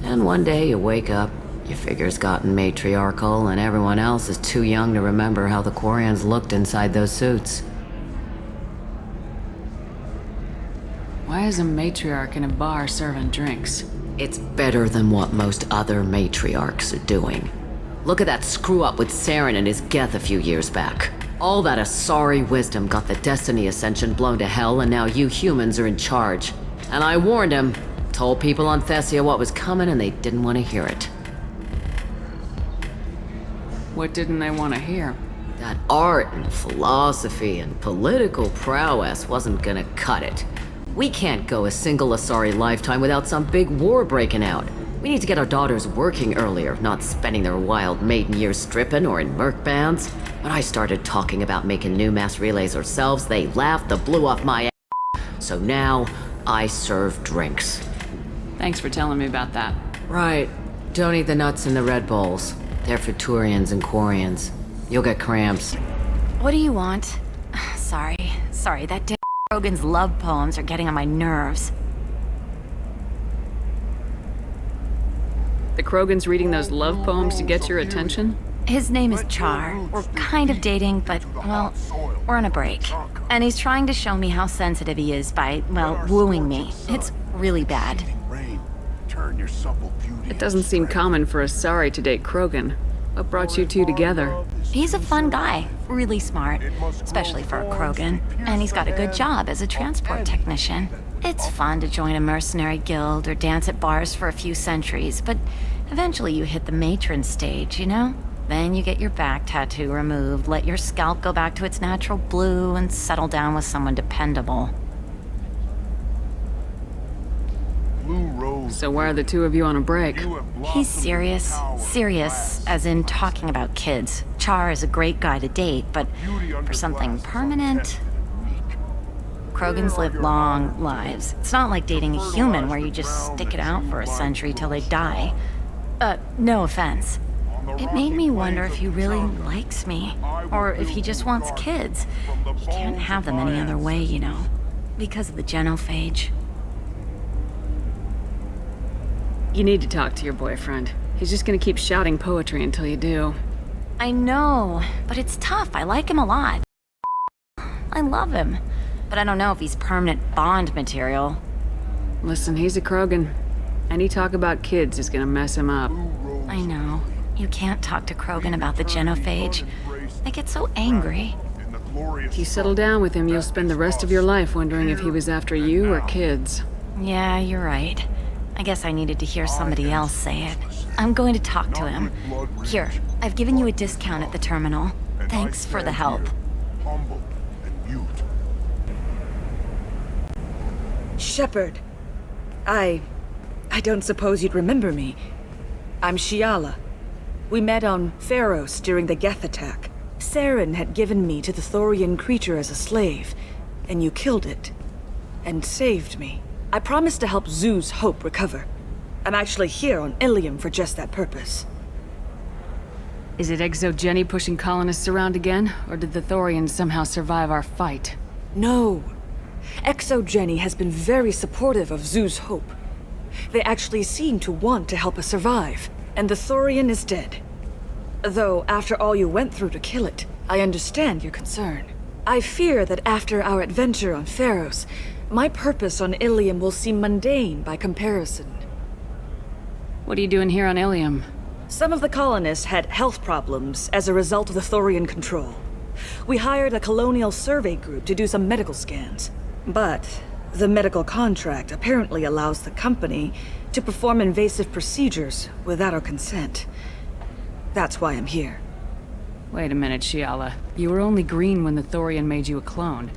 And one day you wake up, your figure's gotten matriarchal, and everyone else is too young to remember how the Quarians looked inside those suits. Why is a matriarch in a bar serving drinks? It's better than what most other matriarchs are doing. Look at that screw-up with Saren and his Geth a few years back. All that Asari wisdom got the Destiny Ascension blown to hell, and now you humans are in charge. And I warned him, told people on Thessia what was coming, and they didn't want to hear it. What didn't they want to hear? That art and philosophy and political prowess wasn't gonna cut it. We can't go a single Asari lifetime without some big war breaking out. We need to get our daughters working earlier, not spending their wild maiden years stripping or in merc bands. When I started talking about making new mass relays ourselves, they laughed the blue off my ass. So now, I serve drinks. Thanks for telling me about that. Right. Don't eat the nuts in the Red Bowls. They're for Turians and Quarians. You'll get cramps. What do you want? Sorry, that damn Krogan's love poems are getting on my nerves. The Krogan's reading those love poems to get your attention? His name is Char. We're kind of dating, but, well, we're on a break. And he's trying to show me how sensitive he is by, well, wooing me. It's really bad. It doesn't seem common for Asari to date Krogan. What brought you two together? He's a fun guy, really smart, especially for a Krogan. And he's got a good job as a transport technician. It's fun to join a mercenary guild or dance at bars for a few centuries, but eventually you hit the matron stage, you know? Then you get your back tattoo removed, let your scalp go back to its natural blue, and settle down with someone dependable. So why are the two of you on a break? He's serious. Serious, as in talking about kids. Char is a great guy to date, but for something permanent... Krogans live long lives. It's not like dating a human where you just stick it out for a century till they die. No offense. It made me wonder if he really likes me, or if he just wants kids. He can't have them any other way, you know, because of the genophage. You need to talk to your boyfriend. He's just gonna keep shouting poetry until you do. I know, but it's tough. I like him a lot. I love him, but I don't know if he's permanent Bond material. Listen, he's a Krogan. Any talk about kids is gonna mess him up. I know. You can't talk to Krogan about the genophage. I get so angry. If you settle down with him, you'll spend the rest of your life wondering if he was after you or kids. Yeah, you're right. I guess I needed to hear somebody else say it. I'm going to talk to him. Here, I've given you a discount at the terminal. Thanks for the help. Shepard. I don't suppose you'd remember me. I'm Shiala. We met on Pharos during the Geth attack. Saren had given me to the Thorian creature as a slave, and you killed it. And saved me. I promised to help Zoo's Hope recover. I'm actually here on Ilium for just that purpose. Is it Exogeny pushing colonists around again, or did the Thorians somehow survive our fight? No. Exogeny has been very supportive of Zoo's Hope. They actually seem to want to help us survive, and the Thorian is dead. Though, after all you went through to kill it, I understand your concern. I fear that after our adventure on Pharos, my purpose on Ilium will seem mundane by comparison. What are you doing here on Ilium? Some of the colonists had health problems as a result of the Thorian control. We hired a colonial survey group to do some medical scans. But the medical contract apparently allows the company to perform invasive procedures without our consent. That's why I'm here. Wait a minute, Shiala. You were only green when the Thorian made you a clone.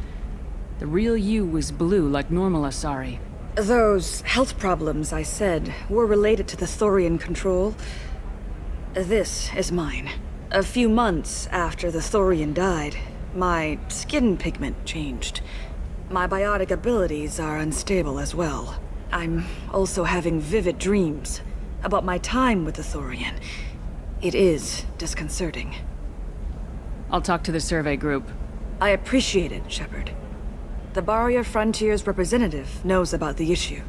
The real you was blue like normal Asari. Those health problems I said were related to the Thorian control. This is mine. A few months after the Thorian died, my skin pigment changed. My biotic abilities are unstable as well. I'm also having vivid dreams about my time with the Thorian. It is disconcerting. I'll talk to the survey group. I appreciate it, Shepard. The Barrier Frontiers representative knows about the issue.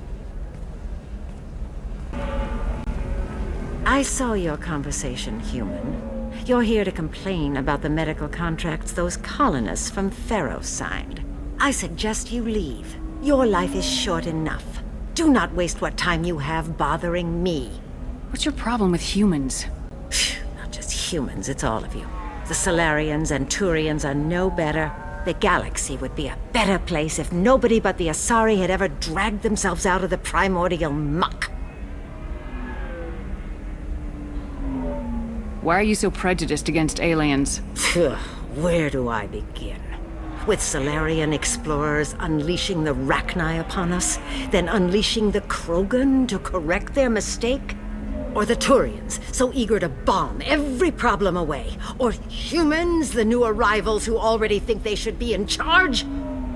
I saw your conversation, human. You're here to complain about the medical contracts those colonists from Pharaoh signed. I suggest you leave. Your life is short enough. Do not waste what time you have bothering me. What's your problem with humans? Not just humans, it's all of you. The Solarians and Turians are no better. The galaxy would be a better place if nobody but the Asari had ever dragged themselves out of the primordial muck. Why are you so prejudiced against aliens? Where do I begin? With Solarian explorers unleashing the Rachni upon us, then unleashing the Krogan to correct their mistake? Or the Turians, so eager to bomb every problem away? Or humans, the new arrivals who already think they should be in charge?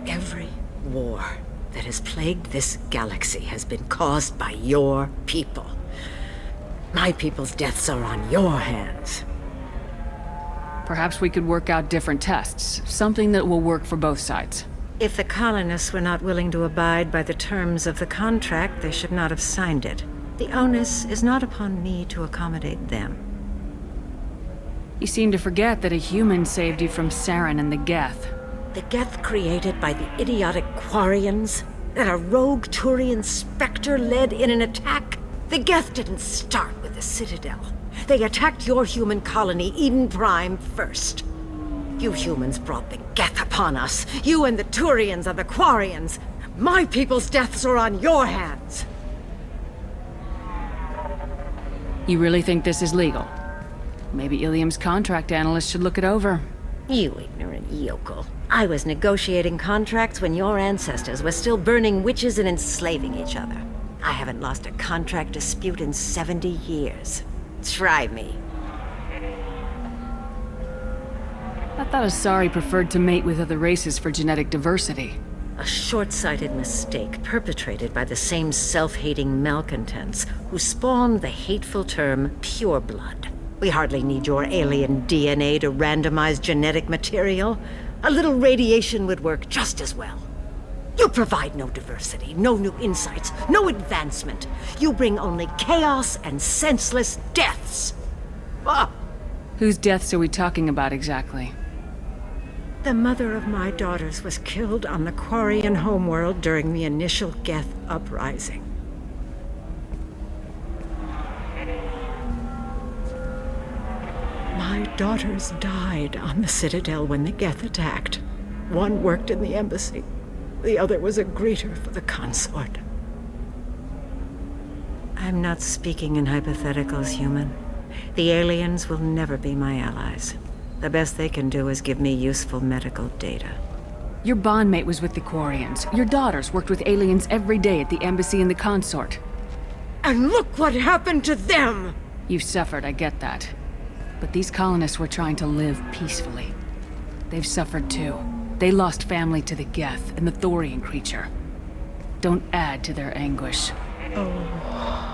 Every war that has plagued this galaxy has been caused by your people. My people's deaths are on your hands. Perhaps we could work out different tests. Something that will work for both sides. If the colonists were not willing to abide by the terms of the contract, they should not have signed it. The onus is not upon me to accommodate them. You seem to forget that a human saved you from Saren and the Geth. The Geth created by the idiotic Quarians? That a rogue Turian Spectre led in an attack? The Geth didn't start with the Citadel. They attacked your human colony, Eden Prime, first. You humans brought the Geth upon us. You and the Turians are the Quarians. My people's deaths are on your hands. You really think this is legal? Maybe Ilium's contract analyst should look it over. You ignorant yokel. I was negotiating contracts when your ancestors were still burning witches and enslaving each other. I haven't lost a contract dispute in 70 years. Try me. I thought Asari preferred to mate with other races for genetic diversity. A short-sighted mistake perpetrated by the same self-hating malcontents who spawned the hateful term pureblood. We hardly need your alien DNA to randomize genetic material. A little radiation would work just as well. You provide no diversity, no new insights, no advancement. You bring only chaos and senseless deaths. Ah! Whose deaths are we talking about exactly? The mother of my daughters was killed on the Quarian homeworld during the initial Geth uprising. My daughters died on the Citadel when the Geth attacked. One worked in the embassy. The other was a greeter for the consort. I'm not speaking in hypotheticals, human. The aliens will never be my allies. The best they can do is give me useful medical data. Your bondmate was with the Quarians. Your daughters worked with aliens every day at the embassy and the consort. And look what happened to them! You suffered, I get that. But these colonists were trying to live peacefully. They've suffered too. They lost family to the Geth and the Thorian creature. Don't add to their anguish. Oh.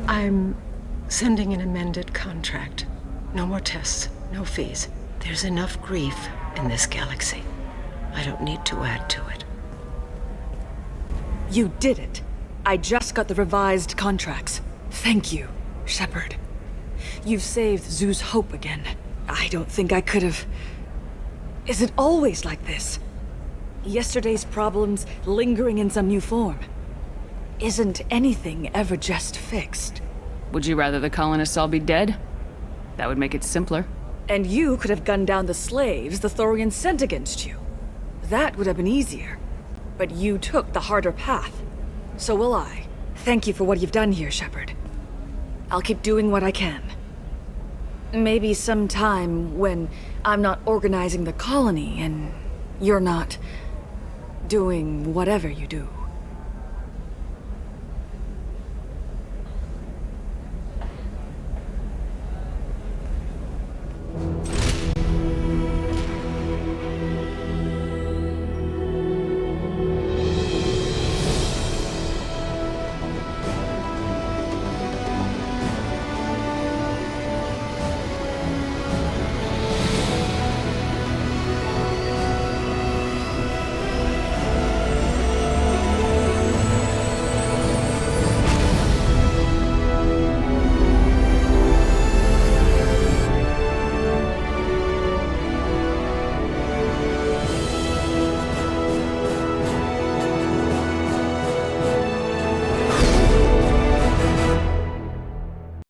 I'm sending an amended contract. No more tests, no fees. There's enough grief in this galaxy. I don't need to add to it. You did it. I just got the revised contracts. Thank you, Shepard. You've saved Zoo's hope again. I don't think I could have... Is it always like this? Yesterday's problems lingering in some new form. Isn't anything ever just fixed? Would you rather the colonists all be dead? That would make it simpler. And you could have gunned down the slaves the Thorians sent against you. That would have been easier. But you took the harder path. So will I. Thank you for what you've done here, Shepard. I'll keep doing what I can. Maybe sometime when I'm not organizing the colony and you're not doing whatever you do.